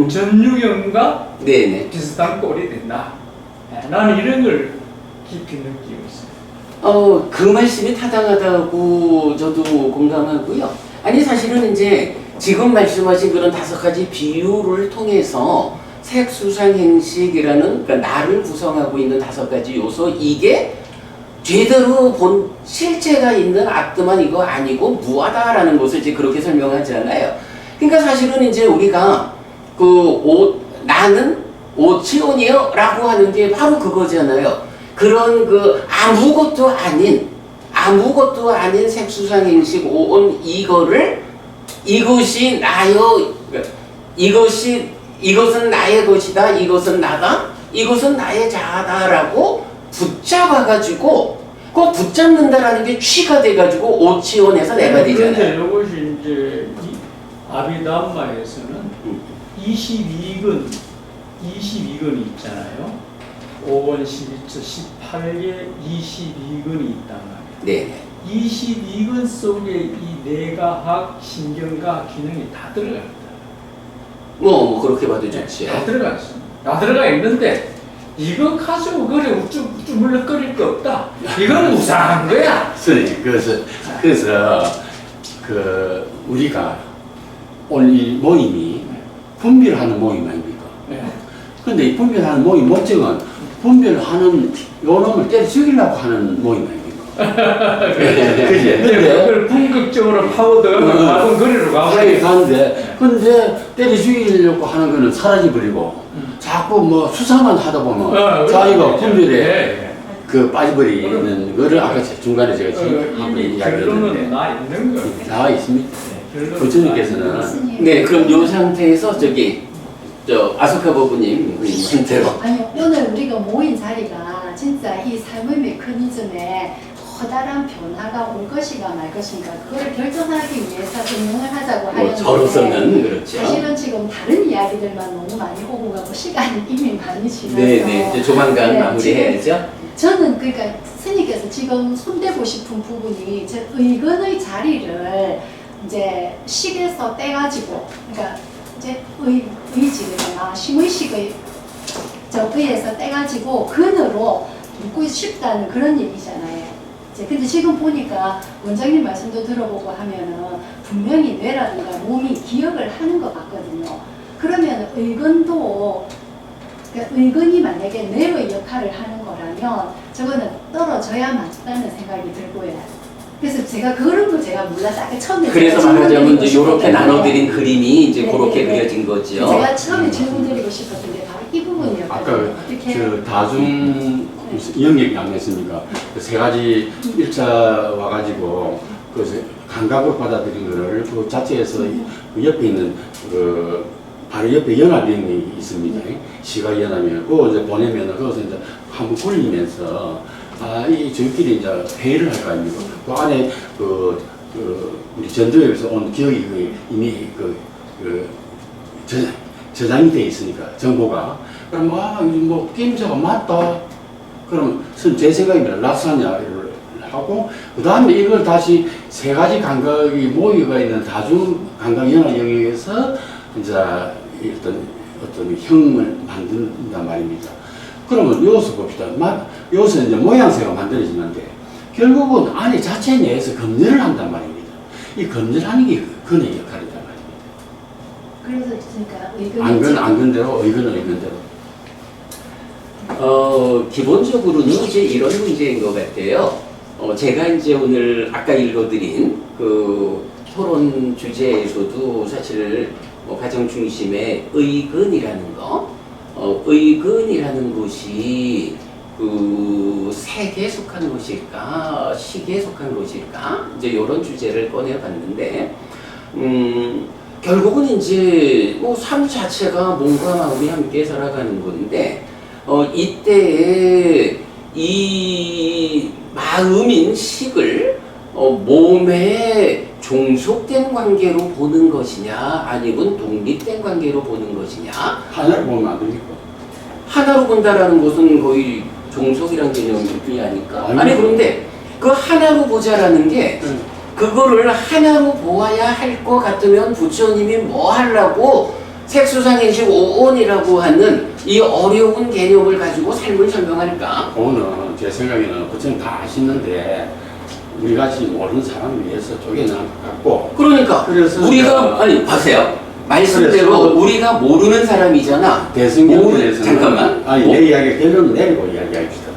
전유경과 네네. 비슷한 꼴이 된다. 나는 이런 걸 깊이 느끼고 있어요. 그 말씀이 타당하다고 저도 공감하고요. 아니, 사실은 이제 지금 말씀하신 그런 5가지 비유를 통해서 색수상행식이라는, 그러니까 나를 구성하고 있는 5가지 요소, 이게 제대로 본 실체가 있는 아트만 이거 아니고 무하다라는 것을 이제 그렇게 설명하잖아요. 그러니까 사실은 이제 우리가 나는 오치온이요 라고 하는 게 바로 그거잖아요. 그런 그 아무것도 아닌 색수상행식 5온 이것이 나요. 이것은 나의 것이다. 이것은 나다. 이것은 나의 자아다라고 붙잡아가지고 그 붙잡는다라는 게 취가 돼가지고 오치원에서 내가 되잖아요. 그런데 이것이 이제 아비담마에서는 22근이 있잖아요. 5원 12초 18개 22근이 있단 말이에요. 네. 22근 속에 이 뇌과학, 신경과학 기능이 다 들어가 있다. 뭐 그렇게 봐도 좋지. 다 들어가 있습니다. 다 들어가 있는데 이거 가지고 그래 우쭈물럭거릴 거 없다. 이건 무상한 거야. 선생님, 그래서 그 우리가 오늘 이 모임이 분별하는 모임 아닙니까? 네. 근데 이 분별하는 모임 목적은 분별하는 요놈을 때려 죽이려고 하는 모임 아닙니까? 그지? 네, 그걸 궁극적으로 파고들면 가던 거리로 하게 가버려. 가는데, 근데 때려 죽이려고 하는 거는 사라져버리고, 자꾸 뭐 수사만 하다 보면 자기가 분별에 그 빠져버리는 거를 아까 중간에 제가 한번 이미 이야기했는데 결론은 나 있는 거예요. 나와 있습니다. 결론은 교수님께서는 교수님. 네, 그럼 요 상태에서 아소카 부부님한테로 아니 오늘 우리가 모인 자리가 진짜 이 삶의 메커니즘에 커다란 변화가 올 것인가 말 것인가 그걸 결정하기 위해서 운영을 하자고 하는데 저로서는 그렇죠. 사실은 지금 다른 이야기들만 너무 많이 오고 가고 시간이 이미 많이 지나서 네, 이제 조만간 네, 마무리해야죠. 저는 그러니까 스님께서 지금 손대고 싶은 부분이 제 의건의 자리를 이제 식에서 떼가지고 그러니까 이제 의지가 심의식의 저 의에서 떼가지고 근으로 묻고 싶다는 그런 얘기잖아요. 이제 근데 지금 보니까 원장님 말씀도 들어보고 하면은 분명히 뇌라든가 몸이 기억을 하는 것 같거든요. 그러면 의건도 그러니까 의건이 만약에 뇌의 역할을 하는 거라면 저거는 떨어져야 맞다는 생각이 들고요. 그래서 제가 그런 거 제가 몰라서 아까 처음에 그래서 제가 말하자면 질문드리고 이제 이렇게 싶었는데 나눠드린 그림이 이제 네, 그렇게 네, 네. 그려진 거죠. 제가 처음에 질문드리고 싶었는데 바로 이 부분이었거든요. 아까 어떻게 저 다중 영역이 아니었습니까? 그 세 가지 일차 와가지고 그 감각을 받아들인 거를 그 자체에서 그 옆에 있는 그 바로 옆에 연합형이 있습니다. 시각 연합형. 그거 이제 보내면은 그것을 이제 한번 굴리면서 이 저희끼리 이제 회의를 할 거 아닙니까? 그 안에 우리 전도에서 온 기억이 이미 저장이 돼 있으니까 정보가 그럼 요즘 뭐 게임사가 맞다. 그럼 제 생각입니다. 라사냐를 하고 그 다음에 이걸 다시 세 가지 감각이 모여가 있는 다중 감각 연합 영역에서 이제 어떤 형을 만든단 말입니다. 그러면 여기서 봅시다. 여기서 이제 모양새가 만들어지는데 결국은 안에 자체 내에서 검열을 한단 말입니다. 이 검열하는 게 근의 역할이단 말입니다. 그래서 그러니까 의견이 안근대로 의견은 의견대로. 기본적으로는 이제 이런 문제인 것 같아요. 제가 이제 오늘 아까 읽어드린 그 토론 주제에서도 사실 가정 중심의 의근이라는 거, 의근이라는 것이 그 색에 속한 것일까, 식에 속한 것일까, 이제 이런 주제를 꺼내봤는데, 결국은 이제 삶 자체가 몸과 마음이 함께 살아가는 건데, 이때에 이 마음인 식을 몸에 종속된 관계로 보는 것이냐 아니면 독립된 관계로 보는 것이냐 하나를 보면 안 됩니까? 하나로 본다라는 것은 거의 종속이란 개념이 아닐까? 아니 그런데 그 하나로 보자라는 게 그거를 하나로 보아야 할 것 같으면 부처님이 뭐 하려고 색수상행식 5온이라고 하는 이 어려운 개념을 가지고 삶을 설명할까? 그거는 제 생각에는 부처님 다 아시는데 우리 같이 모르는 사람을 위해서 쪼개는 것 같고 그러니까 그래서 우리가 아니 보세요. 말씀대로 그래서 우리가 모르는 사람이잖아. 대승경전에서는 잠깐만. 내 이야기 결론을 내리고 이야기합시다.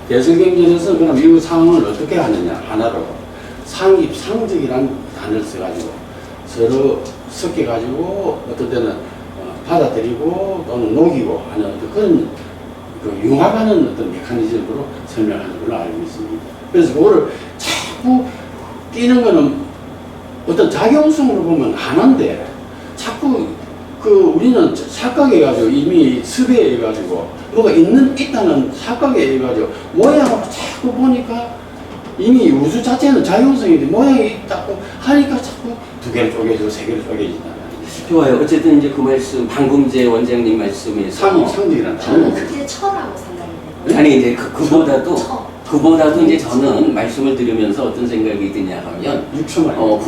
대승경전에서 그럼 이 상황을 어떻게 하느냐 하나로 상입상적이라는 단어를 써가지고 서로 섞여가지고 어떤 때는 받아들이고 또는 녹이고 하는 어떤 그런 융합하는 어떤 메커니즘으로 설명하는 걸로 알고 있습니다. 그래서 그거를 자꾸 끼는 거는 어떤 작용성으로 보면 하는데 자꾸 우리는 착각해가지고 이미 습외해가지고 뭐가 있다는 착각해가지고 모양으로 자꾸 보니까 이미 우주 자체는 작용성인데 모양이 있다고 하니까 자꾸 두 개를 쪼개지고 세 개를 쪼개진다. 좋아요. 어쨌든 이제 그 말씀, 방금제 원장님 말씀에서 상징이란 저는 단어. 그게 처라고 생각이 돼요. 아니 이제 그보다도 처. 이제 저는 말씀을 들으면서 어떤 생각이 드냐 하면 6초만.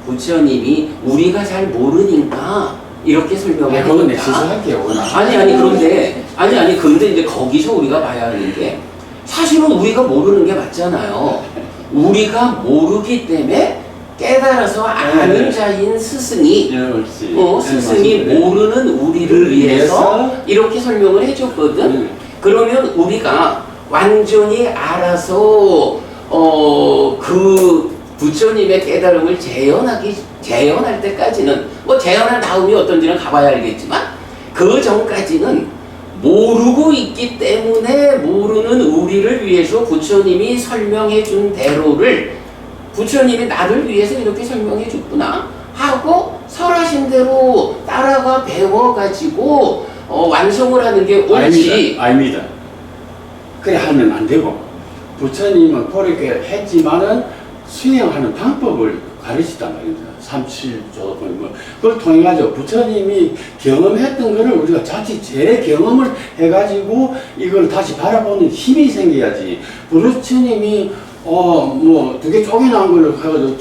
부처님이 우리가 잘 모르니까 이렇게 설명을 그건 내 하니까. 시사할게요. 그런데 이제 거기서 우리가 봐야 하는 게 사실은 우리가 모르는 게 맞잖아요. 우리가 모르기 때문에 깨달아서 아는 자인 스승이 스승이 모르는 우리를 위해서 이렇게 설명을 해줬거든. 그러면 우리가 완전히 알아서 그 부처님의 깨달음을 재현할 때까지는 뭐 재현한 다음이 어떤지는 가봐야 알겠지만 그 전까지는 모르고 있기 때문에 모르는 우리를 위해서 부처님이 설명해 준 대로를 부처님이 나를 위해서 이렇게 설명해 줬구나 하고 설하신 대로 따라가 배워가지고 완성을 하는 게 옳지. 아닙니다. 그래 하면 안 되고 부처님은 그렇게 했지만은 수행하는 방법을 가르치단 말입니다. 37조 그걸 통해 가지고 부처님이 경험했던 거를 우리가 자칫 재경험을 해가지고 이걸 다시 바라보는 힘이 생겨야지. 부처님이 뭐 두 개 쪼개놓은 걸 해가지고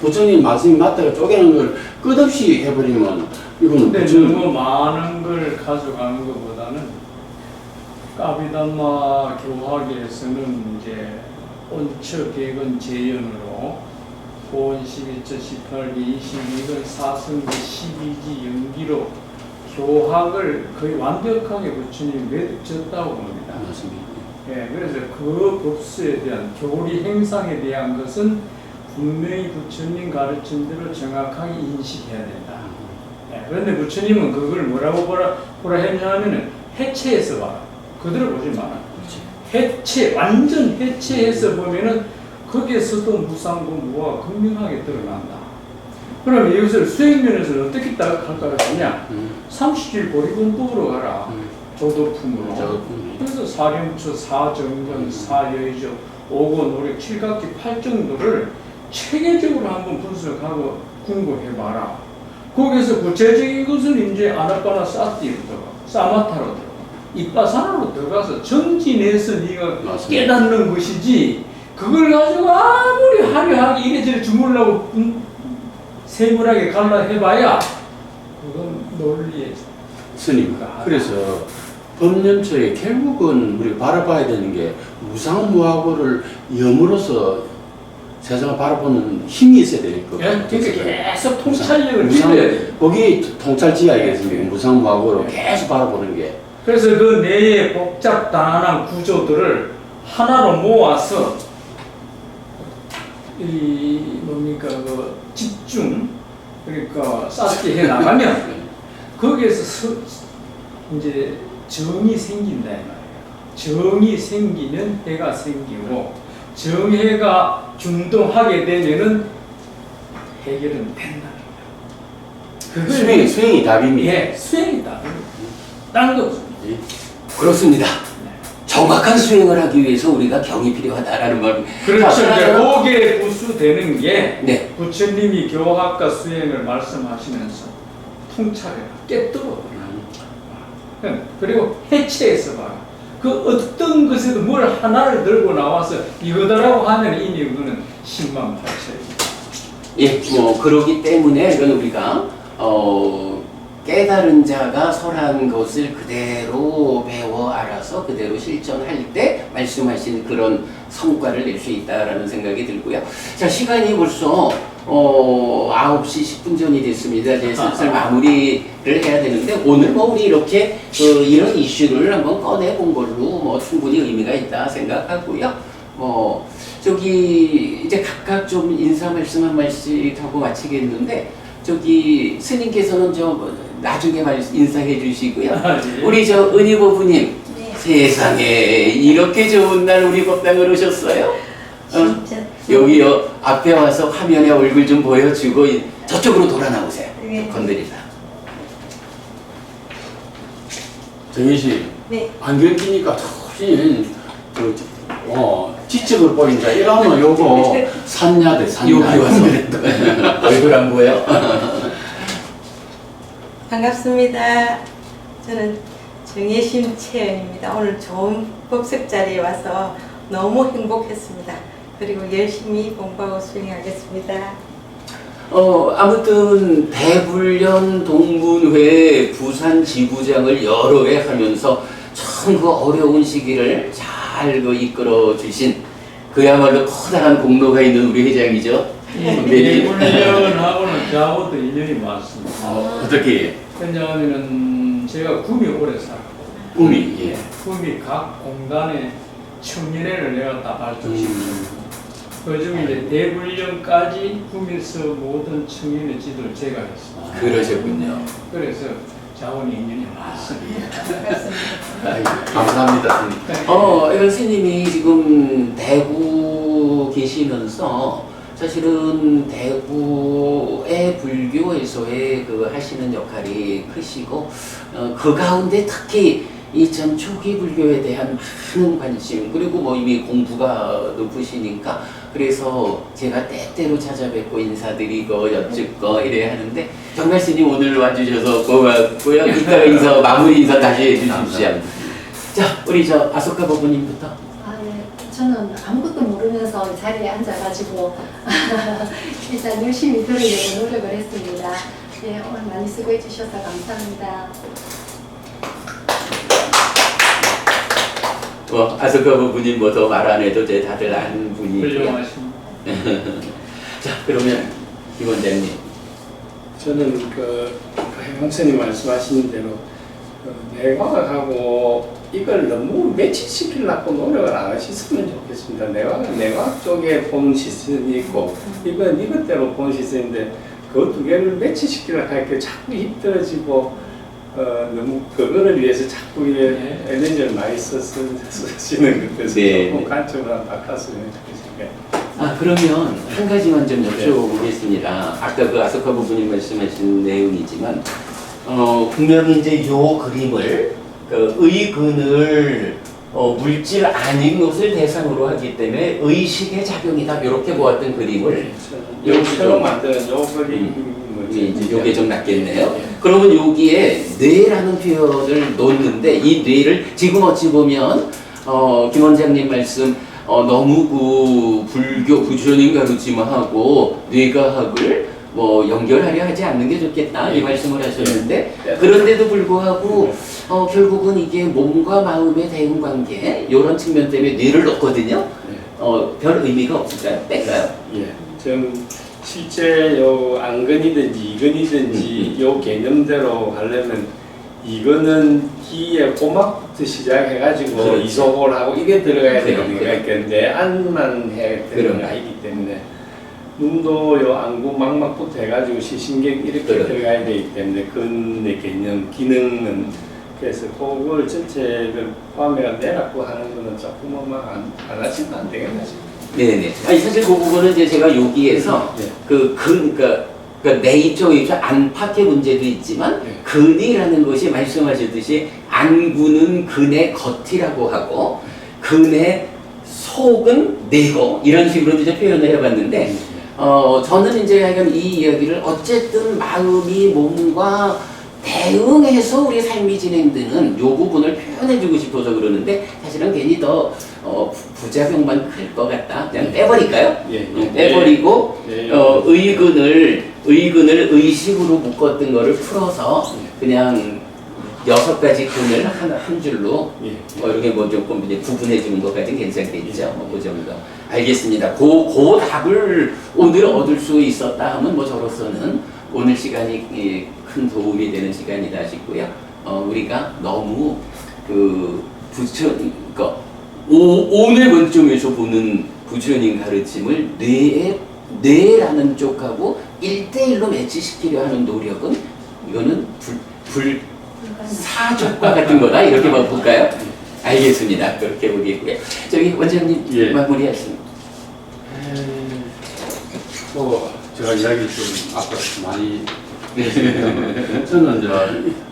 부처님 말씀이 맞다가 쪼개는 걸 끝없이 해버리면 이거는 근데 너무 많은 걸 가져가는 것보다는 까비담마 교학에서는 이제 온처 개근 재연으로 5원 12처 18기 22건 4승기 12지 연기로 교학을 거의 완벽하게 부처님이 매듭졌다고 봅니다. 맞습니다. 예, 그래서 그 법수에 대한 교리 행상에 대한 것은 분명히 부처님 가르친 대로 정확하게 인식해야 된다. 예, 그런데 부처님은 그걸 뭐라고 보라 했냐면은 해체해서 봐라. 그대로 보지 마라. 해체, 완전 해체해서 보면은 거기에서도 무상공부가 분명하게 드러난다. 그럼 이것을 수행면에서 어떻게 할까 했냐? 30일 보리공법으로 가라. 조도품으로. 그래서 사령처, 사정견, 사여의적, 오고, 노력, 칠각기, 팔정도를 체계적으로 한번 분석하고 궁금해봐라. 거기서 구체적인 것은 이제 아나빠나 사띠로 들어가, 사마타로 들어가, 이빠사나로 들어가서 정진해서 네가 깨닫는 것이지 그걸 가지고 아무리 화려하게 이래저래 주물라고 세밀하게 갈라 해봐야 그건 논리에 스님, 그래서 법념처에 결국은 우리가 바라봐야 되는 게 무상무하고를 염으로써 세상을 바라보는 힘이 있어야 될 것 같아요. 그러니까 계속 통찰력을 빌려야 돼. 거기 통찰지야겠습니까? 무상무하고로 계속 바라보는 게. 그래서 그 내의 복잡단안한 구조들을 하나로 모아서 이 뭡니까 그 집중 그러니까 쌓게 해 나가면 거기에서 이제 정이 생긴다 이 말이에요. 정이 생기면 해가 생기고 정해가 중동하게 되면은 해결은 된다. 수행이 답입니다. 예, 수행이 답입니다. 딴 거 없습니다. 그렇습니다. 정확한 수행을 하기 위해서 우리가 경이 필요하다라는 말. 그렇죠. 거기에 부수되는 게 네. 부처님이 교학과 수행을 말씀하시면서 통찰해라, 깨뜨려. 그리고 해체해서 봐라. 그 어떤 것에도 뭘 하나를 들고 나와서 이거다라고 하면 이미 그거는 신망팔체입니다. 예, 뭐 그러기 때문에 이건 우리가 깨달은 자가 설한 것을 그대로 배워 알아서 그대로 실천할 때 말씀하신 그런 성과를 낼 수 있다라는 생각이 들고요. 자, 시간이 벌써 9시 10분 전이 됐습니다. 이제 슬슬 마무리를 해야 되는데 오늘 뭐 우리 이렇게 이런 이슈를 한번 꺼내 본 걸로 뭐 충분히 의미가 있다 생각하고요. 저기 이제 각각 좀 인사 말씀 한 말씩 하고 마치겠는데 저기 스님께서는 나중에 인사해 주시고요. 네. 우리 은희보부님 네. 세상에 이렇게 좋은 날 우리 법당을 오셨어요? 진짜. 여기요 앞에 와서 화면에 얼굴 좀 보여주고 저쪽으로 돌아 나오세요. 네. 건드리다. 정희 씨, 네. 안경 끼니까 훨씬 지적으로 보인다. 이러면 요거 산야대 산야. 여기 와서 얼굴 안 보여? 반갑습니다. 저는 정예심 채연입니다. 오늘 좋은 법석 자리에 와서 너무 행복했습니다. 그리고 열심히 공부하고 수행하겠습니다. 아무튼 대불련 동문회 부산 지부장을 여러 해 하면서 참 그 어려운 시기를 잘 그 이끌어 주신 그야말로 커다란 공로가 있는 우리 회장이죠. 선배님. 대불련하고는 저하고도 인연이 많습니다. 어떻게? 왜냐하면은 제가 구미 오래 살았고 꿈이 예. 구미 각 공단의 청년회를 내가 다 발족시켰고 그중에 이제 대불련까지 구미에서 모든 청년의 지도를 제가 했습니다. 그러셨군요. 그래서 자원이 인연이 많습니다. 감사합니다. 이건 스님이 지금 대구 계시면서 사실은 대구의 불교에서의 그 하시는 역할이 크시고 그 가운데 특히 이 전 초기 불교에 대한 많은 관심 그리고 뭐 이미 공부가 높으시니까 그래서 제가 때때로 찾아뵙고 인사드리고 여쭙고 이래야 하는데 정말 스님 오늘 와주셔서 고맙고요. 이따가 인사 마무리 인사 다시 해주십시오. 자 우리 저 아소카 법부님부터. 아, 네. 저는 아무것도 모르면서 이 자리에 앉아가지고 일단 열심히 들으려고 노력을 했습니다. 네, 오늘 많이 수고해 주셔서 감사합니다. 아소카 법부님 뭐 더 말 안 해도 제 다들 아는 분이고요. 훌륭하십니다. 자 그러면 김 원장님. 저는 해방선님 말씀하시는 대로 내과학하고 이걸 너무 매치시키려고 노력을 안 하셨으면 좋겠습니다. 내과학 쪽에 본 시스템이 있고 이건 이것대로 본 시스템인데 그 두 개를 매치시키려고 하니까 자꾸 힘들어지고 너무 그거를 위해서 자꾸 에너지를 많이 쓰시는 것 같아서 네. 조금 관점을 바꿨으면 좋겠습니다. 그러면 한 가지만 좀 여쭤보겠습니다. 아까 그 아소카 부부님 말씀하신 내용이지만 분명히 이제 요 그림을 그 의근을 물질 아닌 것을 대상으로 하기 때문에 의식의 작용이다 이렇게 보았던 그림을 새로 만드는 요 그림은 이제 요게 좀 낫겠네요. 그러면 여기에 뇌라는 표현을 놓는데 이 뇌를 지금 어찌 보면 김 원장님 말씀 너무 그 불교 부처님 가르침하고 뇌과학을 뭐 연결하려 하지 않는 게 좋겠다 이 말씀을 하셨는데 그런데도 불구하고 결국은 이게 몸과 마음의 대응관계 이런 측면 때문에 뇌를 넣거든요. 별 의미가 없을까요? 뺄까요? 예, 좀 실제 요 안근이든지 이근이든지 요 개념대로 하려면 이거는 기의 꼬막부터 시작해가지고 그렇죠. 이소골하고 이게 들어가야 되는 그럼, 거니까 내 안만 해야 되는 그럼. 게 아니기 때문에 눈도 요 안구 망막부터 해가지고 시신경 이렇게 그럼. 들어가야 되기 때문에 근의 개념 기능은 그래서 그걸 전체를 포함해가 내라고 하는 거는 조금은 안 하시면 안 되겠나 싶어요. 네네. 아니 사실 그 부분은 이제 제가 여기에서 네. 그러니까 네이처 안팎의 문제도 있지만 네. 근이라는 것이 말씀하셨듯이 안구는 근의 겉이라고 하고 근의 속은 내고 이런 식으로 이제 표현을 해봤는데 저는 이제 하여간 이 이야기를 어쨌든 마음이 몸과 대응해서 우리 삶이 진행되는 요 부분을 표현해주고 싶어서 그러는데 사실은 괜히 더 부작용만 클 것 같다. 그냥 빼버릴까요? 예. 빼버리고 예. 의근을 의식으로 묶었던 거를 풀어서 그냥 6가지 근을 한 줄로 예. 이렇게 뭐 조금 이제 구분해 주는 것까지는 괜찮겠죠. 그 정도. 알겠습니다. 그 답을 오늘 얻을 수 있었다 하면 뭐 저로서는 오늘 시간이 큰 도움이 되는 시간이다 싶고요. 우리가 너무 그러니까 오늘 관점에서 보는 부처님 가르침을 뇌라는 쪽하고 1대1로 매치시키려 하는 노력은 이거는 불사조과 같은 거다 이렇게 볼까요? 알겠습니다. 그렇게 보겠고요. 저기 원장님 예. 마무리하시면. 뭐 제가 이야기 좀 아까 많이 했습니다만 저는 이제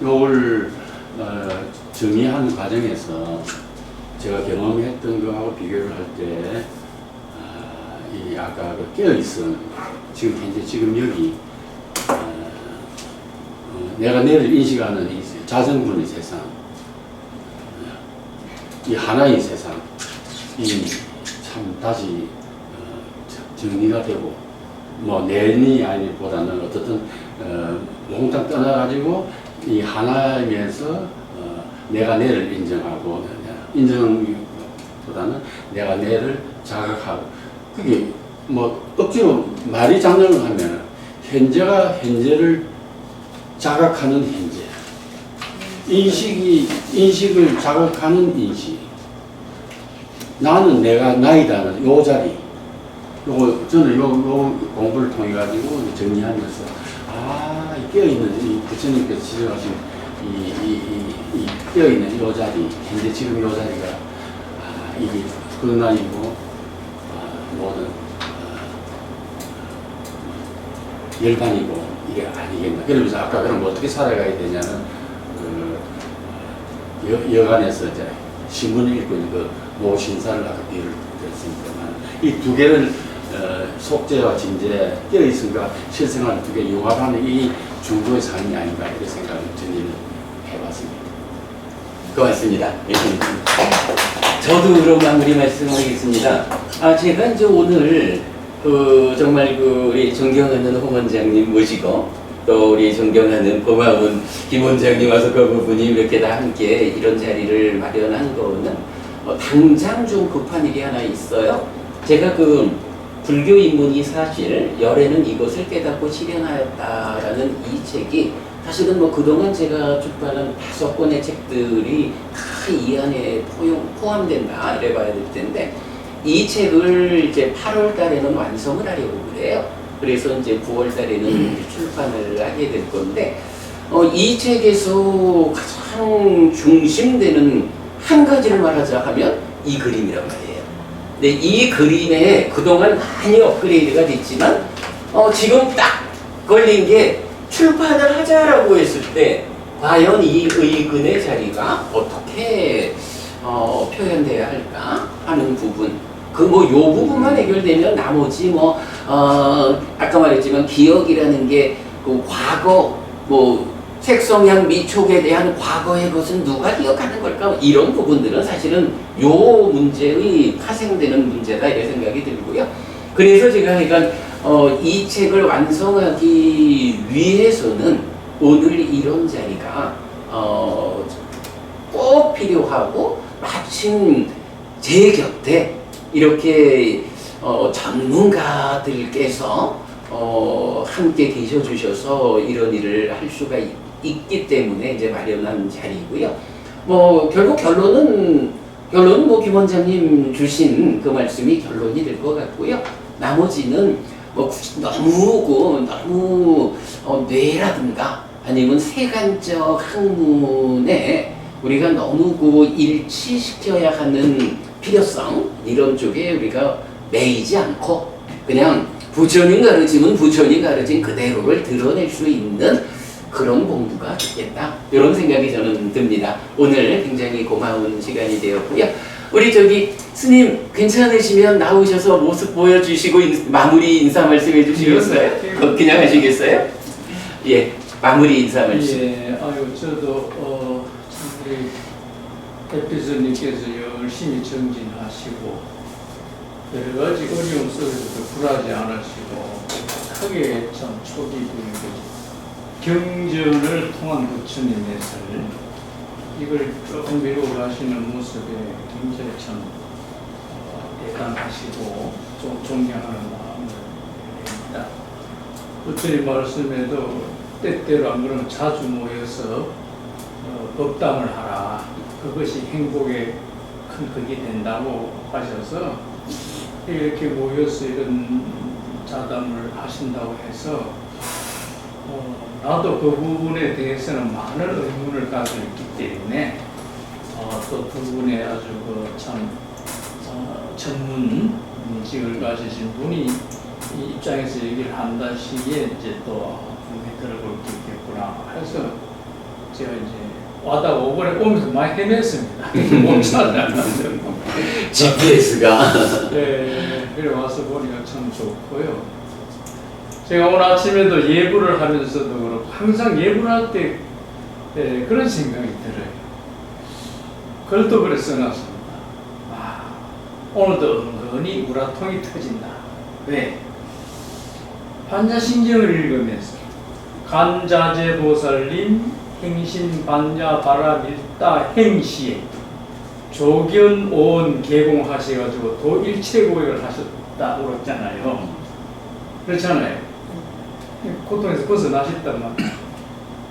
요걸 정리하는 과정에서 제가 경험했던 거하고 비교를 할 때 이 아까 그 깨어있음 지금 현재 지금 여기 내가 내를 인식하는 이 자성분의 세상 이 하나의 세상 이 참 다시 정리가 되고 뭐 내니 아니보다는 어떻든 몽땅 떠나가지고 이 하나이면서 내가 내를 인정하고 인정보다는 내가 내를 자각하고 그게 뭐 억지로 말이 장난을 하면 현재가 현재를 자각하는 현재 인식을 자각하는 인식 나는 내가 나이다는 요 자리 요거 저는 요 공부를 통해 가지고 정리하면서 이 깨어있는 이 부처님께서 지적하신 이 깨어있는 요 자리 현재 지금 요 자리가 이게 그 나이고 모든 열반이고 이게 아니겠나. 그러면서 아까 그럼 어떻게 살아가야 되냐는 여간에서 이제 신문을 읽고 있는 그 모신사를 아까 비유를 드렸습니다만 이 두 개를 속죄와 진죄 깨어있음과 실생활 두 개 융합하는 이 중도의 삶이 아닌가 이렇게 생각을 정리를 해봤습니다. 고맙습니다. 저도 그럼 마무리 말씀하겠습니다. 제가 이제 오늘 정말 우리 존경하는 홍 원장님 모시고 또 우리 존경하는 고마운 김 원장님 와서 그 부분이 이렇게 다 함께 이런 자리를 마련한 거는 당장 좀 급한 일이 하나 있어요. 제가 불교 입문이 사실 열애는 이것을 깨닫고 실현하였다라는 이 책이 사실은 그동안 제가 출판한 5권의 책들이 다 이 안에 포함된다 이래 봐야 될 텐데 이 책을 이제 8월 달에는 완성을 하려고 그래요. 그래서 이제 9월 달에는 출판을 하게 될 건데 이 책에서 가장 중심되는 한 가지를 말하자 하면 이 그림이란 말이에요. 근데 이 그림에 그동안 많이 업그레이드가 됐지만 지금 딱 걸린 게 출판을 하자라고 했을 때 과연 이 의근의 자리가 어떻게 표현돼야 할까 하는 부분 요 부분만 해결되면 나머지 아까 말했지만 기억이라는 게 과거 색성향 미촉에 대한 과거의 것은 누가 기억하는 걸까 이런 부분들은 사실은 요 문제의 파생되는 문제다 이런 생각이 들고요. 그래서 제가 그러니까 이 책을 완성하기 위해서는 오늘 이런 자리가 꼭 필요하고 마침 제 곁에 이렇게 전문가들께서 함께 계셔 주셔서 이런 일을 할 수가 있기 때문에 이제 마련한 자리고요. 결국 결론은 김 원장님 주신 그 말씀이 결론이 될 것 같고요. 나머지는 너무 뇌라든가 아니면 세간적 학문에 우리가 너무 일치시켜야 하는 필요성 이런 쪽에 우리가 매이지 않고 그냥 부처님 가르침은 부처님 가르침 그대로를 드러낼 수 있는 그런 공부가 되겠다 이런 생각이 저는 듭니다. 오늘 굉장히 고마운 시간이 되었고요. 우리 스님 괜찮으시면 나오셔서 모습 보여주시고 마무리 인사 말씀해 주시겠어요? 그냥 하시겠어요? 예, 마무리 인사 말씀. 예, 저도 참 우리 에피소님께서 열심히 정진하시고 여러 가지 어려움 속에서도 굴하지 않으시고 크게 참 초기 경전을 통한 부처님의 설 이걸 조금 미루어 가시는 모습에 굉장히 참 대단하시고 좀 존경하는 마음을 드립니다. 부처님 말씀에도 때때로 안 그러면 자주 모여서 법담을 하라. 그것이 행복의 큰 극이 된다고 하셔서 이렇게 모여서 이런 자담을 하신다고 해서 나도 그 부분에 대해서는 많은 의문을 가지고 있기 때문에 또 두 분의 아주 참 전문직을 가지신 분이 이 입장에서 얘기를 한다 시기에 이제 또 분명히 들어볼 게 있겠구나 해서 제가 이제 와다 오면서 많이 헤맸습니다. 못 찾았는데. GPS가 네, 그래 와서 보니까 참 좋고요. 제가 오늘 아침에도 예불을 하면서도 그렇고 항상 예불 할 때 그런 생각이 들어요. 글도 그래 써놨습니다. 오늘도 은근히 우라통이 터진다. 왜? 반자신경을 읽으면서 간자재보살님 행신반야바라밀다 행시에 조견오원 개봉하셔가지고 도일체고액을 하셨다고 그랬잖아요. 그렇잖아요. 고통에서 벗어나셨단 말이에요.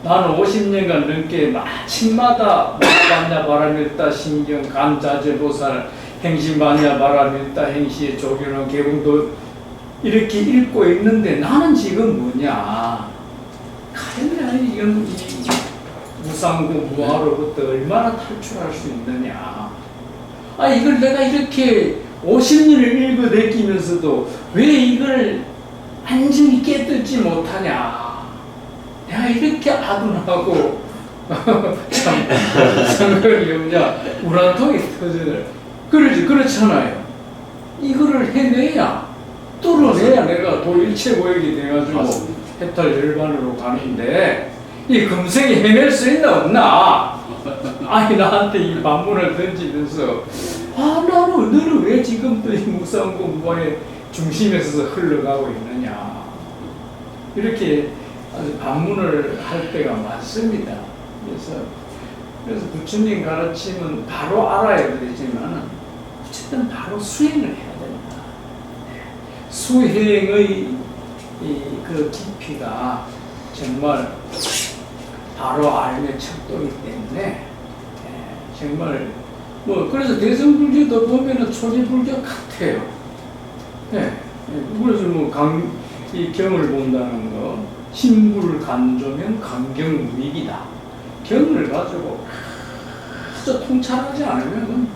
나는 50년간 넘게 마침마다 반야바라밀다 신경 간자재보살 행신반야바라밀다 행시에 조견오원 개봉도 이렇게 읽고 있는데 나는 지금 뭐냐? 가령 이건 무상고 무아로부터 얼마나 탈출할 수 있느냐? 이걸 내가 이렇게 50년을 읽어내끼면서도 왜 이걸 완전히 깨닫지 못하냐? 내가 이렇게 아둔하고 참 생각이 없냐? 우라통이 터지네. 그렇잖아요. 이거를 해내야 뚫어내야 내가 도일체고액이 돼가지고 해탈 열반으로 가는데 이 금생이 해낼 수 있나 없나? 아니 나한테 이 반문을 던지면서 너는 왜 지금도 이 무상고 무아의 중심에 서서 흘러가고 있느냐 이렇게 아주 반문을 할 때가 많습니다. 그래서 부처님 가르침은 바로 알아야 되지만 어쨌든 바로 수행을 해야 됩니다. 수행의 그 깊이가 정말 바로 알매 척도이기 때문에 정말 그래서 대성불교도 보면은 초지불교 같아요. 그래서 이 경을 본다는 거 신불간조면 강경무익이다. 경을 가지고 아주 통찰하지 않으면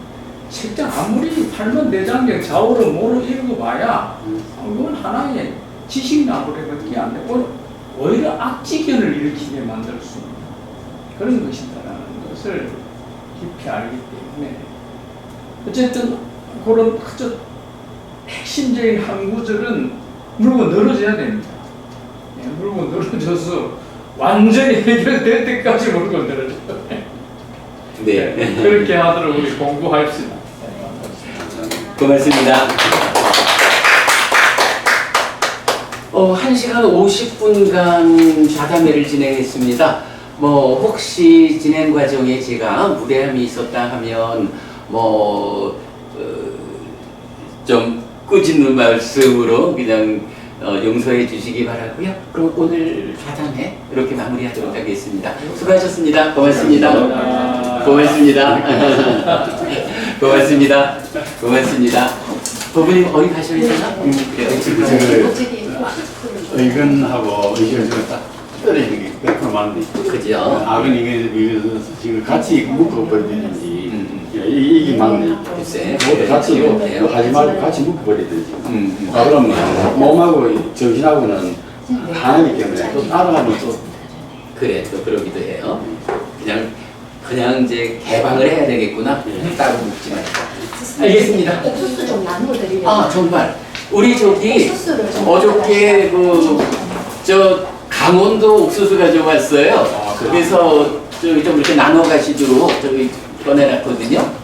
책장 아무리 8만 대장경 좌우로 뭐로 읽어봐야 이건 하나의 지식나무래밖에 안 되고 오히려 악지견을 일으키게 만들 수 있는 그런 것이다라는 것을 깊이 알기 때문에 어쨌든 그런 아주 핵심적인 한 구절은 물고 늘어져야 됩니다. 물고 늘어져서 완전히 해결될 때까지 물고 늘어져요. 네. 그렇게 하도록 우리 공부합시다. 고맙습니다. 1시간 50분간 좌담회를 진행했습니다. 혹시 진행 과정에 제가 무례함이 있었다 하면 좀 꾸짖는 말씀으로 그냥 용서해 주시기 바라고요. 그럼 오늘 좌담회 이렇게 마무리하도록 하겠습니다. 수고하셨습니다. 고맙습니다. 고맙습니다. 고맙습니다. 고맙습니다. 부부님 어디 가셔야 되나? 그래요. 의견하고 의견을 딱 떨어지는 게 100% 맞네. 그죠? 근데 이게 지금 같이 묶어버리든지 이게 맞네. 글쎄, 뭐 같이 어때요? 하지 말고 같이 묶어버리든지. 그러면 몸하고 정신하고는 하나이기 때문에 또 따라가면 또 그래, 또 그러기도 해요. 그냥 이제 개방을 해야 되겠구나. 따로 묻지 말고. 알겠습니다. 옥수수 좀 나눠드리려고. 정말. 우리 저기 옥수수를 좀 어저께 강원도 옥수수 가져왔어요. 그래서 좀 이렇게 나눠 가시도록 저기 꺼내놨거든요.